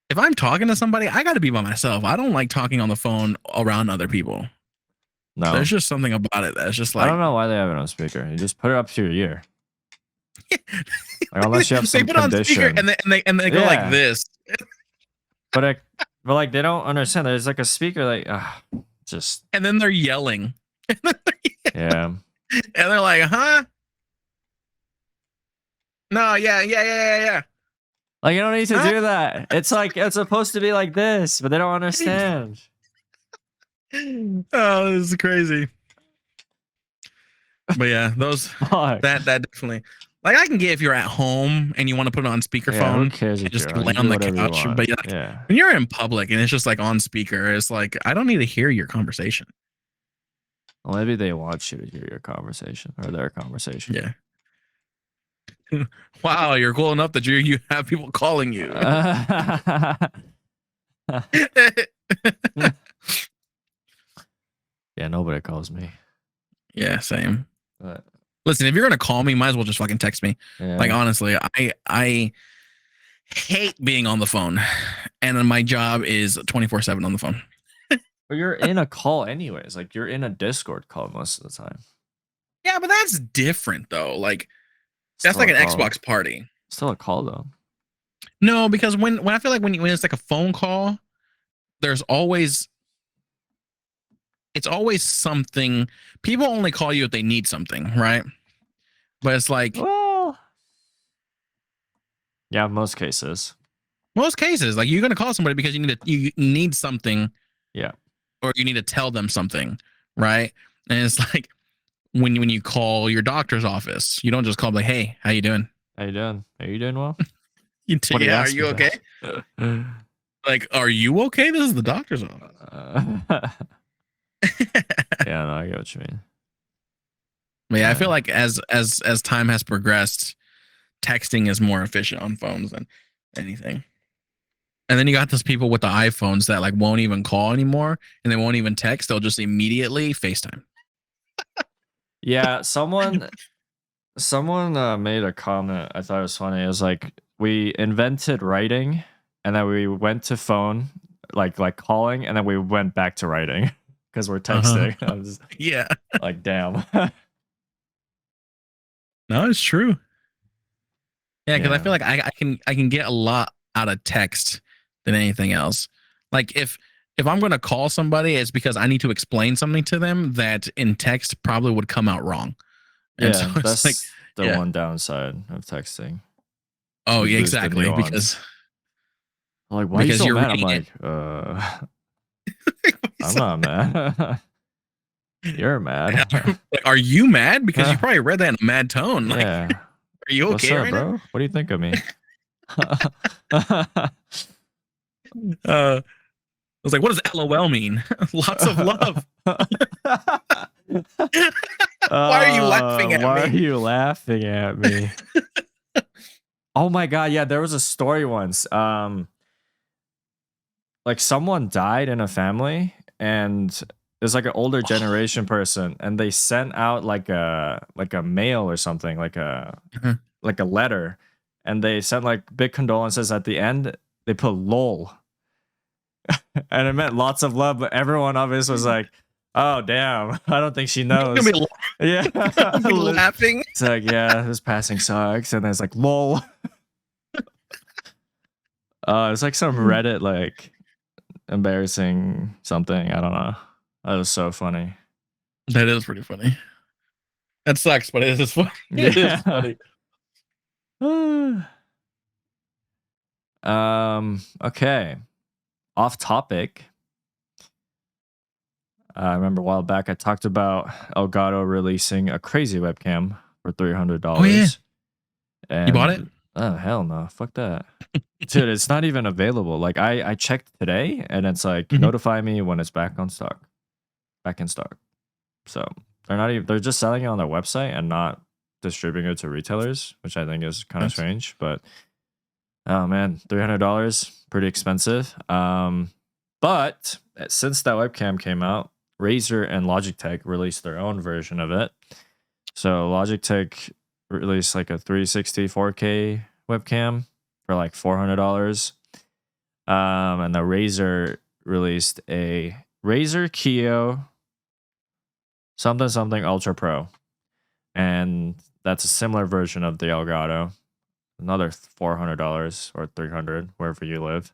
S2: if I'm talking to somebody, I got to be by myself. I don't like talking on the phone around other people.
S1: No.
S2: There's just something about it that's just like,
S1: I don't know why they have it on speaker. You just put it up to your ear. Like, unless you have some
S2: they put
S1: condition.
S2: on speaker and they go like this.
S1: But like they don't understand. There's like a speaker like just.
S2: And then they're yelling.
S1: Yeah.
S2: And they're like, huh? No, yeah.
S1: Like you don't need to do that. It's like it's supposed to be like this, but they don't understand.
S2: Oh, this is crazy. But yeah, those that definitely. Like I can get if you're at home and you want to put it on speakerphone.
S1: Yeah, who cares if
S2: just
S1: you're
S2: lay on the couch. But yeah, when you're in public and it's just like on speaker, it's like I don't need to hear your conversation.
S1: Well, maybe they want you to hear your conversation or their conversation.
S2: Yeah. Wow, you're cool enough that you have people calling you.
S1: Yeah, nobody calls me.
S2: Yeah, same.
S1: But,
S2: listen, if you're gonna call me, might as well just fucking text me.
S1: Yeah.
S2: Like honestly, I hate being on the phone, and my job is 24/7 on the phone.
S1: But you're in a call anyways. Like you're in a Discord call most of the time.
S2: Yeah, but that's different though. Like that's like an Xbox party.
S1: Still a call though.
S2: No, because when I feel like when it's like a phone call, there's always it's always something. People only call you if they need something, right? But it's like,
S1: well, yeah, most cases.
S2: Like you're gonna call somebody because you need something.
S1: Yeah.
S2: Or you need to tell them something, right? And it's like when you call your doctor's office, you don't just call like, "Hey, how you doing?
S1: How you doing? Are you doing well?
S2: Yeah, are you okay? Like, are you okay? This is the doctor's office."
S1: Yeah, no, I get what you mean.
S2: But yeah, I feel like as time has progressed, texting is more efficient on phones than anything. And then you got those people with the iPhones that like won't even call anymore and they won't even text. They'll just immediately FaceTime.
S1: Yeah, someone made a comment. I thought it was funny. It was like we invented writing, and then we went to phone, like calling, and then we went back to writing because we're texting. I'm just,
S2: yeah,
S1: like damn.
S2: No, it's true. Yeah, because I feel like I can get a lot out of text than anything else. Like if I'm going to call somebody, it's because I need to explain something to them that in text probably would come out wrong. And
S1: yeah,
S2: so
S1: that's
S2: like,
S1: the one downside of texting.
S2: Oh, yeah, exactly. Because
S1: Like, why
S2: Because
S1: are you so
S2: you're
S1: mad? I'm
S2: reading
S1: like, I'm not mad. You're mad.
S2: Like, are you mad? Because you probably read that in a mad tone. Like,
S1: Yeah.
S2: are you
S1: What's
S2: okay
S1: up,
S2: right
S1: bro? What do you think of me?
S2: now? I was like, what does LOL mean? Lots of love. Why are you laughing at
S1: why
S2: me?
S1: are you laughing at me? Oh my god, yeah, there was a story once. Like someone died in a family and it's like an older generation person and they sent out like a mail or something, like a letter, and they sent like big condolences at the end. They put lol. And it meant lots of love, but everyone obviously was like, oh damn, I don't think she knows. Yeah.
S2: Laughing.
S1: It's like, yeah, this passing sucks. And then it's like lol. It's like some Reddit like embarrassing something. I don't know. That was so funny.
S2: That is pretty funny. That sucks, but it is funny.
S1: Yeah.
S2: It is funny.
S1: Okay. Off topic. I remember a while back I talked about Elgato releasing a crazy webcam for $300.
S2: Oh, yeah.
S1: And
S2: You bought it?
S1: Oh hell no. Fuck that. Dude, it's not even available. Like I checked today and it's like notify me when it's back in stock. So they're just selling it on their website and not distributing it to retailers, which I think is kind of strange. But oh man, $300, pretty expensive. But since that webcam came out, Razer and Logitech released their own version of it. So Logitech released like a 360 4K webcam for like $400. And the Razer released a Razer Keo something Ultra Pro. And that's a similar version of the Elgato. Another $400 or $300, wherever you live.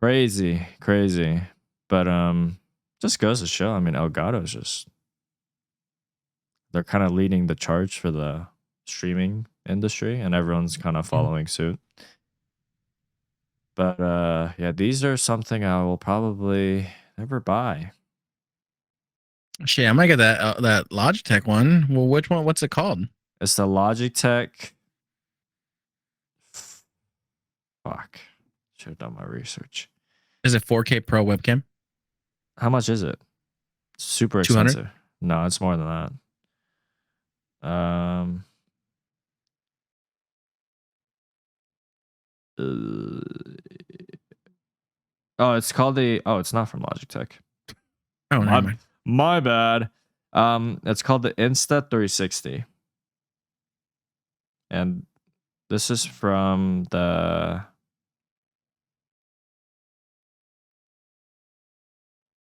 S1: Crazy. But just goes to show, I mean, Elgato's just, they're kind of leading the charge for the streaming industry and everyone's kind of following suit. But yeah, these are something I will probably never buy.
S2: Shit, I might get that Logitech one. Well, which one? What's it called?
S1: It's the Logitech. Fuck. Should have done my research.
S2: Is it 4K Pro webcam?
S1: How much is it? Super
S2: 200?
S1: expensive. No, it's more than that. Oh, it's called the. Oh, it's not from Logitech.
S2: Oh, never mind.
S1: My bad. It's called the Insta360, and this is from the.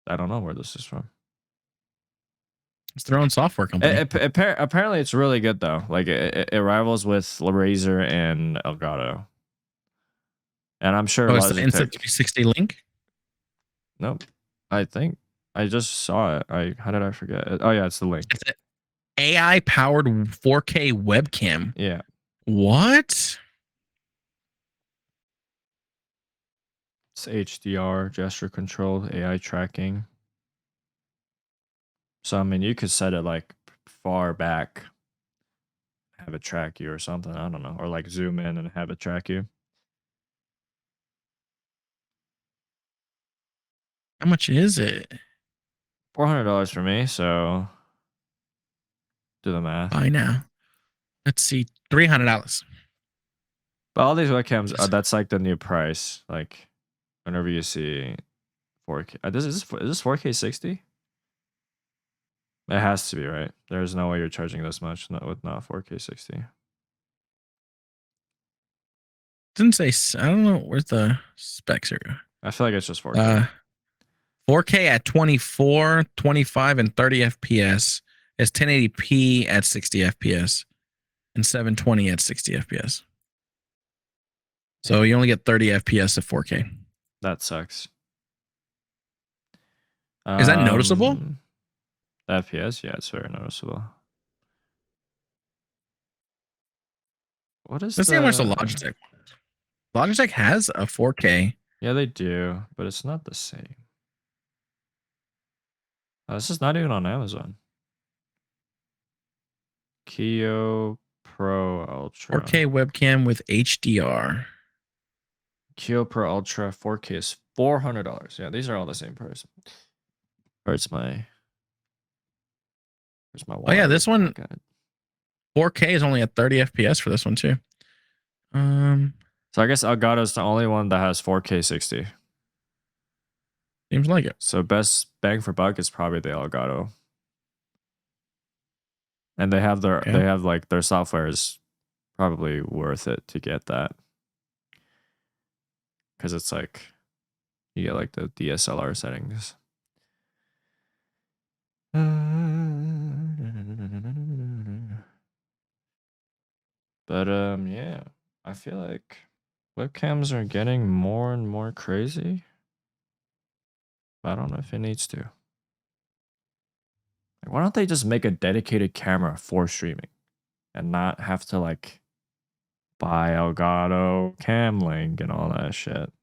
S1: I don't know where this is from.
S2: It's their own software company.
S1: Apparently, it's really good though. Like it rivals with Razer and Elgato. And I'm sure
S2: it's the
S1: Logitech.
S2: Insta360 link?
S1: Nope. I think I just saw it. How did I forget it? Oh yeah, it's the link.
S2: It's an AI powered 4K webcam.
S1: Yeah.
S2: What?
S1: It's HDR, gesture controlled, AI tracking. So I mean, you could set it like far back, have it track you or something. I don't know, or like zoom in and have it track you.
S2: How much is it?
S1: $400 for me. So do the math.
S2: Buy now. Let's see, $300.
S1: But all these webcams, that's like the new price. Like whenever you see 4K, is this 4K 60? It has to be, right? There's no way you're charging this much with not 4K 60.
S2: Didn't say. I don't know where's the specs are.
S1: I feel like it's just 4K.
S2: 4K at 24, 25, and 30 FPS. It's 1080p at 60 FPS and 720 at 60 FPS. So you only get 30 FPS of 4K.
S1: That sucks.
S2: Is that noticeable?
S1: The FPS, yeah, it's very noticeable. What is
S2: Let's see how much the Logitech one is. Logitech has a 4K.
S1: Yeah, they do, but it's not the same. This is not even on Amazon. Kio Pro Ultra.
S2: 4K webcam with HDR.
S1: Kio Pro Ultra 4K is $400. Yeah, these are all the same price. Where's my wallet?
S2: Oh yeah, this one 4K is only at 30 FPS for this one too.
S1: So I guess Elgato's the only one that has 4K 60.
S2: Seems like it.
S1: So best bang for buck is probably the Elgato. And they have their software is probably worth it to get that. Because it's like you get like the DSLR settings. But yeah, I feel like webcams are getting more and more crazy. I don't know if it needs to. Like, why don't they just make a dedicated camera for streaming and not have to like buy Elgato Cam Link and all that shit?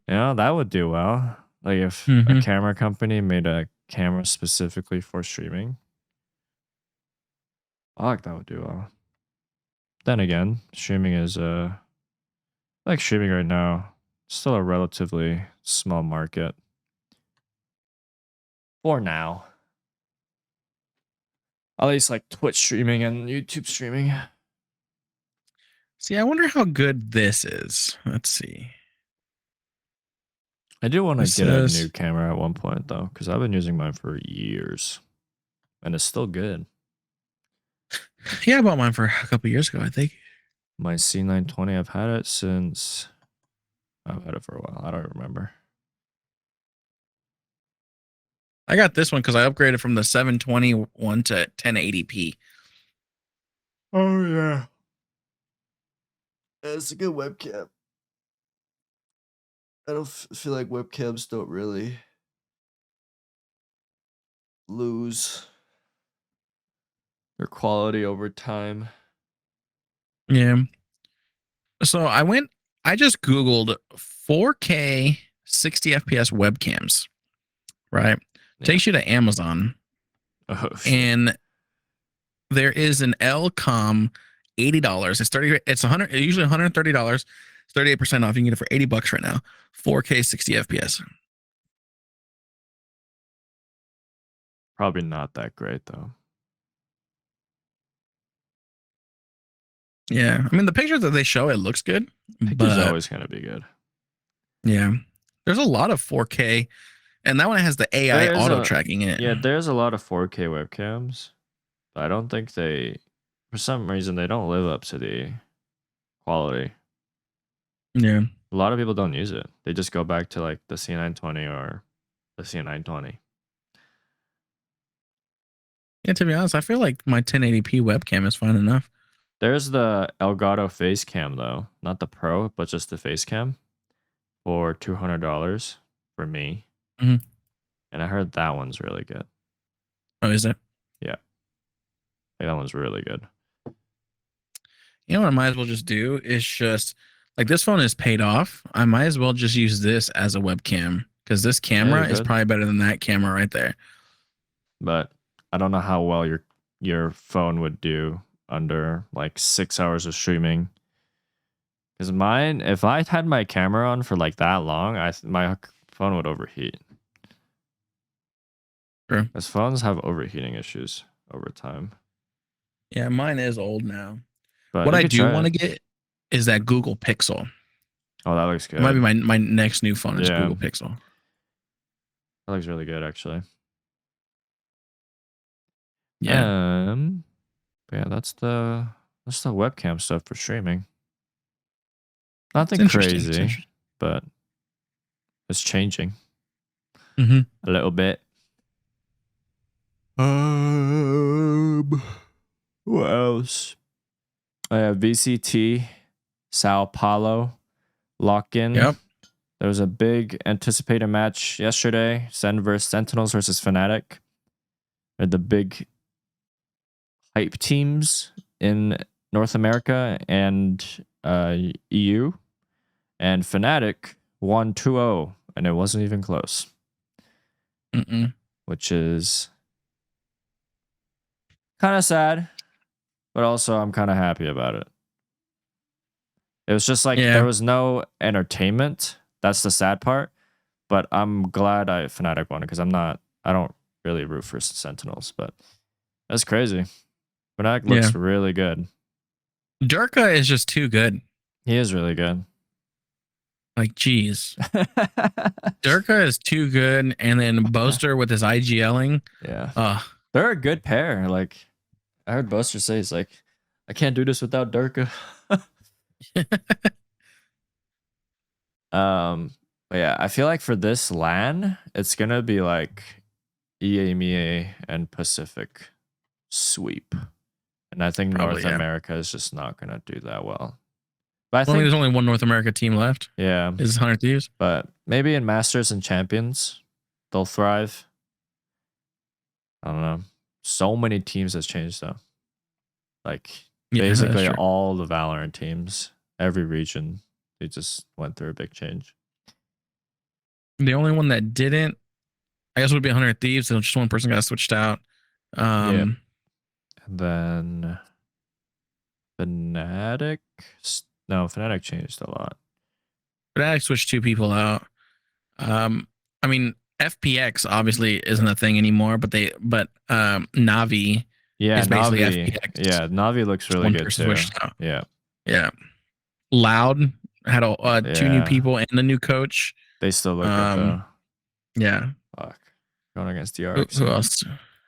S1: That would do well. Like if a camera company made a camera specifically for streaming, I like that would do well. Then again, streaming is like streaming right now, still a relatively small market. For now. At least like Twitch streaming and YouTube streaming.
S2: See, I wonder how good this is. Let's see.
S1: I do want to get a new camera at one point though, because I've been using mine for years. And it's still good.
S2: Yeah, I bought mine for a couple years ago, I think.
S1: My C920, I've had it since... I've had it for a while. I don't remember.
S2: I got this one because I upgraded from the 721 to 1080p.
S1: Oh, yeah. It's a good webcam. I don't feel like webcams don't really lose their quality over time.
S2: Yeah. So I just Googled 4K 60 FPS webcams, right? Yeah. Takes you to Amazon.
S1: Oh, shit.
S2: And there is an Lcom $80. It's usually $130. It's 38% off. You can get it for $80 right now. 4K 60 FPS.
S1: Probably not that great though.
S2: Yeah, I mean the pictures that they show, it looks good.
S1: Pictures always gonna be good.
S2: Yeah, there's a lot of 4K, and that one has the AI auto tracking in it.
S1: Yeah, there's a lot of 4K webcams, but I don't think they, for some reason, they don't live up to the quality.
S2: Yeah,
S1: a lot of people don't use it. They just go back to like the C920 or the C920.
S2: Yeah, to be honest, I feel like my 1080p webcam is fine enough.
S1: There's the Elgato face cam though, not the Pro, but just the face cam for $200 for me.
S2: Mm-hmm.
S1: And I heard that one's really good.
S2: Oh, is it?
S1: Yeah. That one's really good.
S2: You know what I might as well just do is just, like this phone is paid off. I might as well just use this as a webcam because this camera is probably better than that camera right there.
S1: But I don't know how well your phone would do under like 6 hours of streaming. Because mine, if I had my camera on for like that long, my phone would overheat.
S2: Sure.
S1: Because phones have overheating issues over time.
S2: Yeah, mine is old now. But what I do want to get is that Google Pixel.
S1: Oh, that looks good.
S2: It might be my next new phone is Google Pixel.
S1: That looks really good, actually.
S2: Yeah.
S1: Yeah, that's the webcam stuff for streaming. Nothing crazy, but it's changing a little bit. What else? I have VCT Sao Paulo lock-in.
S2: Yep.
S1: There was a big anticipated match yesterday. Sentinels versus Fnatic. They're the big hype teams in North America, and EU, and Fnatic won 2-0, and it wasn't even close. Which is kind of sad, but also I'm kind of happy about it. It was just like there was no entertainment. That's the sad part. But I'm glad Fnatic won it because I don't really root for Sentinels, but that's crazy. Fnatic looks really good.
S2: Durka is just too good.
S1: He is really good.
S2: Like, geez. Durka is too good, and then Boaster with his IGLing.
S1: Yeah. They're a good pair. Like, I heard Boaster say, he's like, I can't do this without Durka. But yeah, I feel like for this LAN, it's gonna be like EMEA and Pacific sweep. And I think North America is just not gonna do that well. But I think
S2: there's only one North America team left.
S1: Yeah.
S2: Is 100 Thieves.
S1: But maybe in Masters and Champions, they'll thrive. I don't know. So many teams has changed though. Like basically all the Valorant teams, every region, they just went through a big change.
S2: The only one that didn't, I guess, would be 100 Thieves. So just one person got switched out.
S1: And then Fnatic. No, Fnatic changed a lot.
S2: Fnatic switched 2 people out. I mean, FPX obviously isn't a thing anymore, but Navi.
S1: Yeah,
S2: is basically
S1: Navi.
S2: FPX.
S1: Yeah, Navi looks really good too. Yeah.
S2: Loud had 2 new people and a new coach.
S1: They still look good though.
S2: Yeah.
S1: Fuck. Going against DRX.
S2: Who else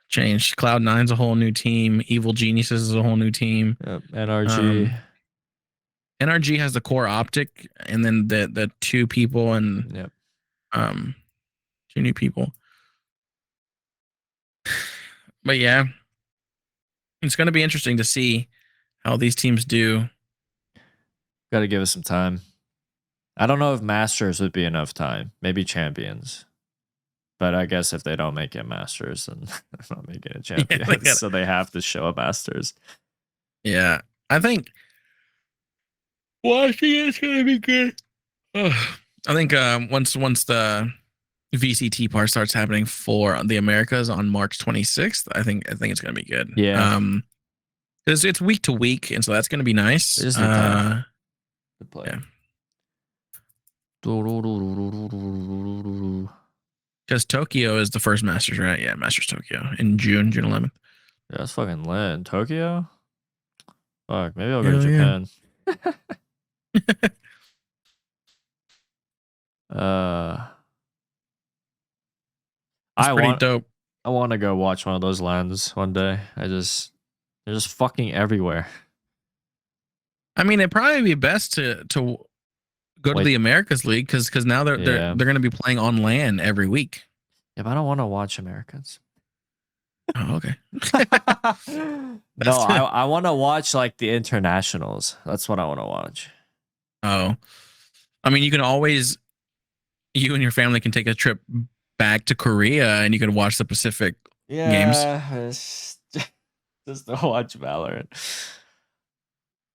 S2: changed? Cloud9's a whole new team. Evil Geniuses is a whole new team.
S1: Yep. NRG.
S2: NRG has the core optic, and then the 2 people and 2 new people. But yeah, it's going to be interesting to see how these teams do.
S1: Got to give it some time. I don't know if Masters would be enough time. Maybe Champions. But I guess if they don't make it Masters, then they're not making it Champions. So they have to show up Masters.
S2: Yeah. I think watching it's going to be good. I think once the VCT part starts happening for the Americas on March 26th, I think it's going to be good.
S1: Yeah.
S2: Because it's week to week, and so that's going to be nice.
S1: It is good play.
S2: Yeah. Because Tokyo is the first Masters, right? Yeah, Masters Tokyo in June 11th.
S1: Yeah, that's fucking lit. Tokyo? Fuck, maybe I'll go to Japan.
S2: Dope.
S1: I want to go watch one of those lands one day. They're just fucking everywhere.
S2: I mean, it'd probably be best to go to the Americas League because now they're going to be playing on LAN every week.
S1: Yeah, but I don't want to watch Americans.
S2: Oh, okay.
S1: No, I want to watch like the internationals. That's what I want to watch.
S2: Oh, I mean, you and your family can take a trip back to Korea and you can watch the Pacific games.
S1: Just to watch Valorant.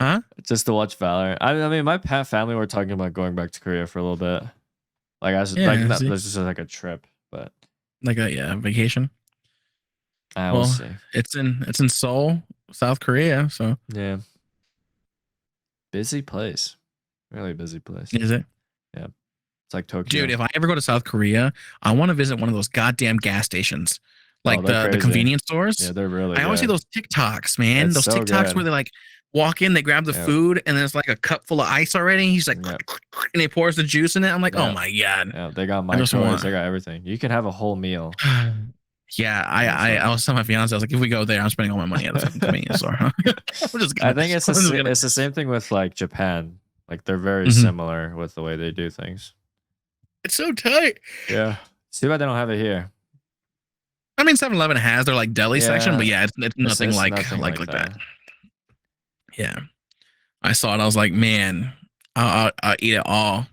S2: Huh?
S1: Just to watch Valorant. I mean, my family were talking about going back to Korea for a little bit. Like, this is like a trip, but
S2: like a vacation.
S1: We'll see.
S2: It's in Seoul, South Korea. So
S1: yeah, busy place, really busy place.
S2: Is it?
S1: Yeah, it's like Tokyo.
S2: Dude, if I ever go to South Korea, I want to visit one of those goddamn gas stations, like the convenience stores.
S1: Yeah, they're really.
S2: I always see those TikToks, man.
S1: It's
S2: those
S1: so
S2: TikToks
S1: good.
S2: where they like walk in, they grab the food, and then it's like a cup full of ice already. And he's like, and he pours the juice in it. I'm like, oh my god.
S1: Yeah, they got microwaves, they got everything. You can have a whole meal.
S2: Yeah, I was telling my fiance, I was like, if we go there, I'm spending all my money at the fucking convenience store.
S1: I think it's the same thing with like Japan. Like they're very similar with the way they do things.
S2: It's so tight.
S1: Yeah. See why they don't have it here.
S2: I mean, 7-Eleven has their like deli section, but yeah, it's nothing like that. Yeah, I saw it. I was like, man, I'll eat it all.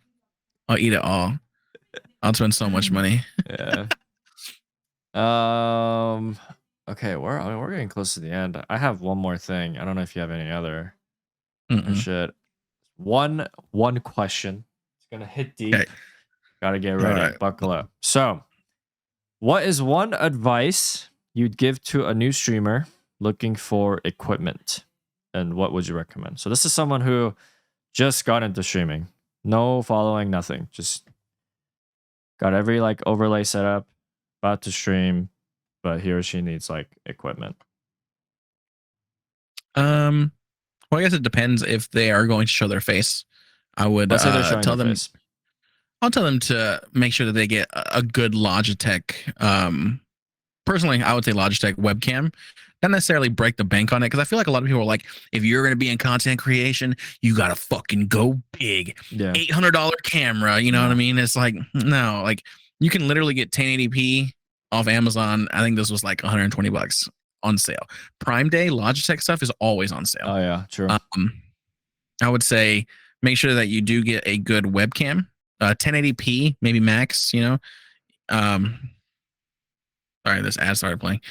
S2: I'll eat it all. I'll spend so much money.
S1: Yeah. Okay, we're getting close to the end. I have one more thing. I don't know if you have any other shit. one question. It's gonna hit deep.
S2: Okay.
S1: Gotta get ready.
S2: All right.
S1: Buckle up. So, what is one advice you'd give to a new streamer looking for equipment? And what would you recommend? So this is someone who just got into streaming. No following, nothing. Just got every like overlay set up, about to stream, but he or she needs like equipment.
S2: Well, I guess it depends if they are going to show their face. I would
S1: Let's say they're showing
S2: tell
S1: their
S2: them.
S1: face.
S2: I'll tell them to make sure that they get a good Logitech. Personally, I would say Logitech webcam. Not necessarily break the bank on it, because I feel like a lot of people are like, if you're going to be in content creation, you got to fucking go big.
S1: Yeah.
S2: $800 camera. You know what I mean? It's like, no, like you can literally get 1080p off Amazon. I think this was like $120 on sale. Prime Day Logitech stuff is always on sale.
S1: Oh yeah, true.
S2: I would say make sure that you do get a good webcam. 1080p, maybe max, you know. Sorry, this ad started playing.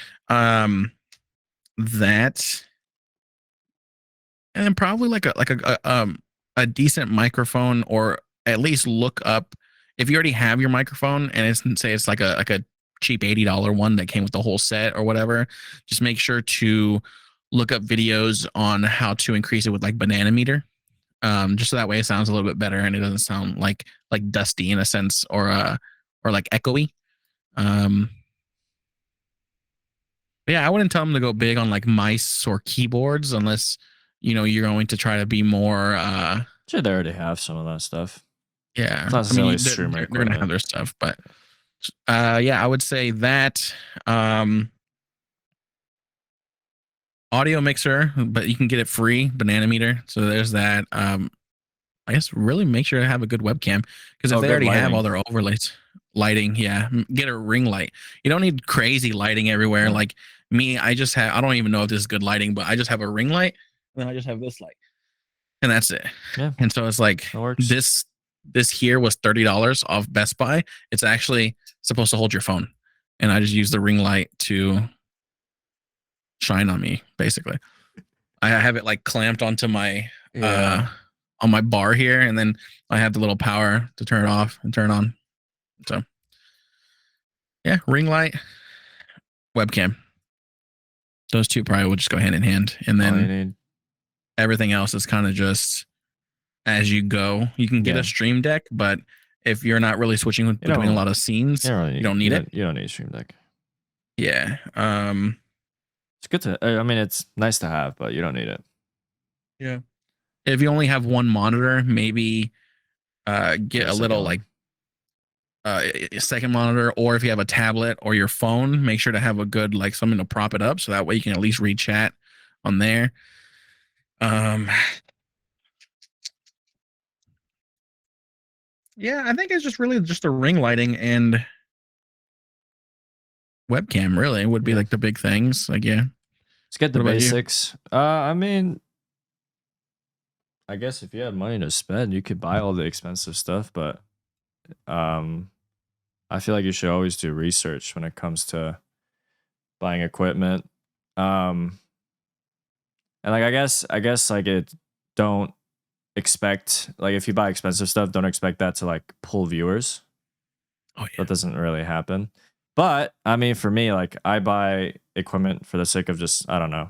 S2: That, and then probably like a decent microphone, or at least look up if you already have your microphone and it's like a cheap $80 one that came with the whole set or whatever. Just make sure to look up videos on how to increase it with like banana meter. Just so that way it sounds a little bit better and it doesn't sound like dusty in a sense, or like echoey. Yeah, I wouldn't tell them to go big on like mice or keyboards unless you're going to try to be more.
S1: Sure, they already have some of that stuff.
S2: Yeah,
S1: I mean, they're
S2: gonna have their stuff, but yeah, I would say that audio mixer, but you can get it free, banana meter. So there's that. I guess really make sure to have a good webcam, because if they already have all their overlays, lighting, yeah, get a ring light. You don't need crazy lighting everywhere. Like me, I don't even know if this is good lighting, but I just have a ring light, and then I just have this light, and that's it.
S1: Yeah.
S2: And so it's like this here was $30 off Best Buy. It's actually supposed to hold your phone, and I just use the ring light to shine on me, basically. I have it like clamped onto my on my bar here, and then I have the little power to turn it off and turn it on. So yeah, ring light, webcam. Those two probably will just go hand in hand, and then everything else is kind of just as you go. You can get a stream deck, but if you're not really switching between a lot of scenes, you don't need it.
S1: You don't need a stream deck.
S2: Yeah.
S1: It's good to. I mean, it's nice to have, but you don't need it.
S2: Yeah. If you only have one monitor, maybe get a little like a second monitor, or if you have a tablet or your phone, make sure to have a good like something to prop it up, so that way you can at least read chat on there. Yeah, I think it's just really just a ring lighting and webcam really would be like the big things. Like, yeah.
S1: Let's get the basics. I mean, I guess if you had money to spend, you could buy all the expensive stuff, but I feel like you should always do research when it comes to buying equipment. And like I guess like don't expect, like if you buy expensive stuff, don't expect that to like pull viewers.
S2: Oh yeah.
S1: That doesn't really happen. But I mean, for me, like I buy equipment for the sake of just, I don't know,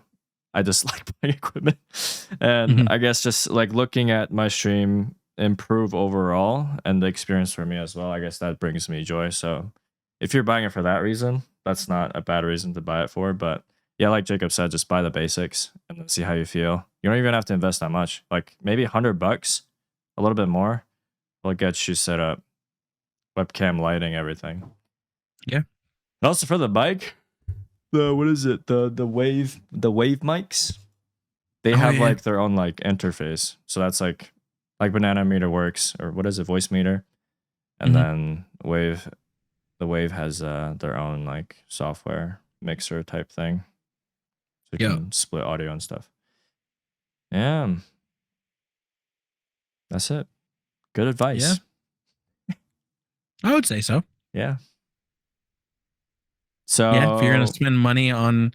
S1: I just like buying equipment. And I guess just like looking at my stream improve overall and the experience for me as well, I guess that brings me joy. So if you're buying it for that reason, that's not a bad reason to buy it for. But yeah, like Jacob said, just buy the basics and then see how you feel. You don't even have to invest that much. Like maybe $100, a little bit more, will get you set up, webcam, lighting, everything.
S2: Yeah.
S1: And also for the mic, what is it? The wave mics. They have like their own like interface. So that's like Banana Meter works, or what is it, Voice Meter, and then the Wave has their own like software mixer type thing, so you can split audio and stuff. Yeah, that's it. Good advice.
S2: Yeah, I would say so.
S1: Yeah. So
S2: yeah, if you're gonna spend money on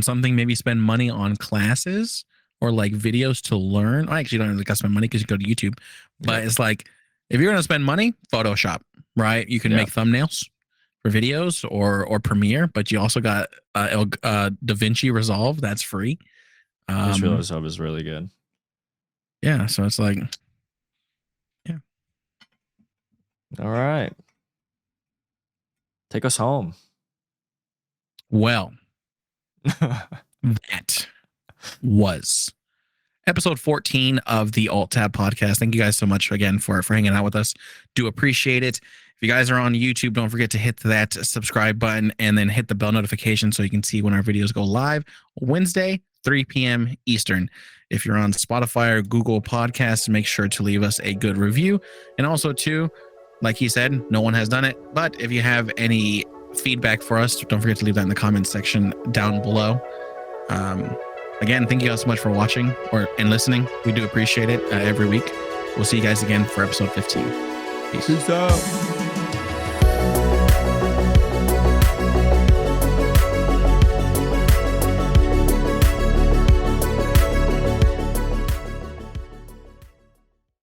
S2: something, maybe spend money on classes or like videos to learn. I actually don't really got to spend money because you go to YouTube, but it's like if you're gonna spend money, Photoshop, right? You can make thumbnails for videos or Premiere, but you also got DaVinci Resolve that's free.
S1: DaVinci Resolve is really good.
S2: Yeah, so it's like, yeah.
S1: All right, take us home.
S2: Well, that was episode 14 of the Alt Tab podcast. Thank you guys so much again for hanging out with us. Do appreciate it. If you guys are on YouTube, don't forget to hit that subscribe button and then hit the bell notification so you can see when our videos go live Wednesday, 3 p.m. Eastern. If you're on Spotify or Google Podcasts, make sure to leave us a good review. And also, too, like he said, no one has done it. But if you have any feedback for us, don't forget to leave that in the comments section down below. Again, thank you guys so much for watching and listening. We do appreciate it every week. We'll see you guys again for episode 15. Peace out.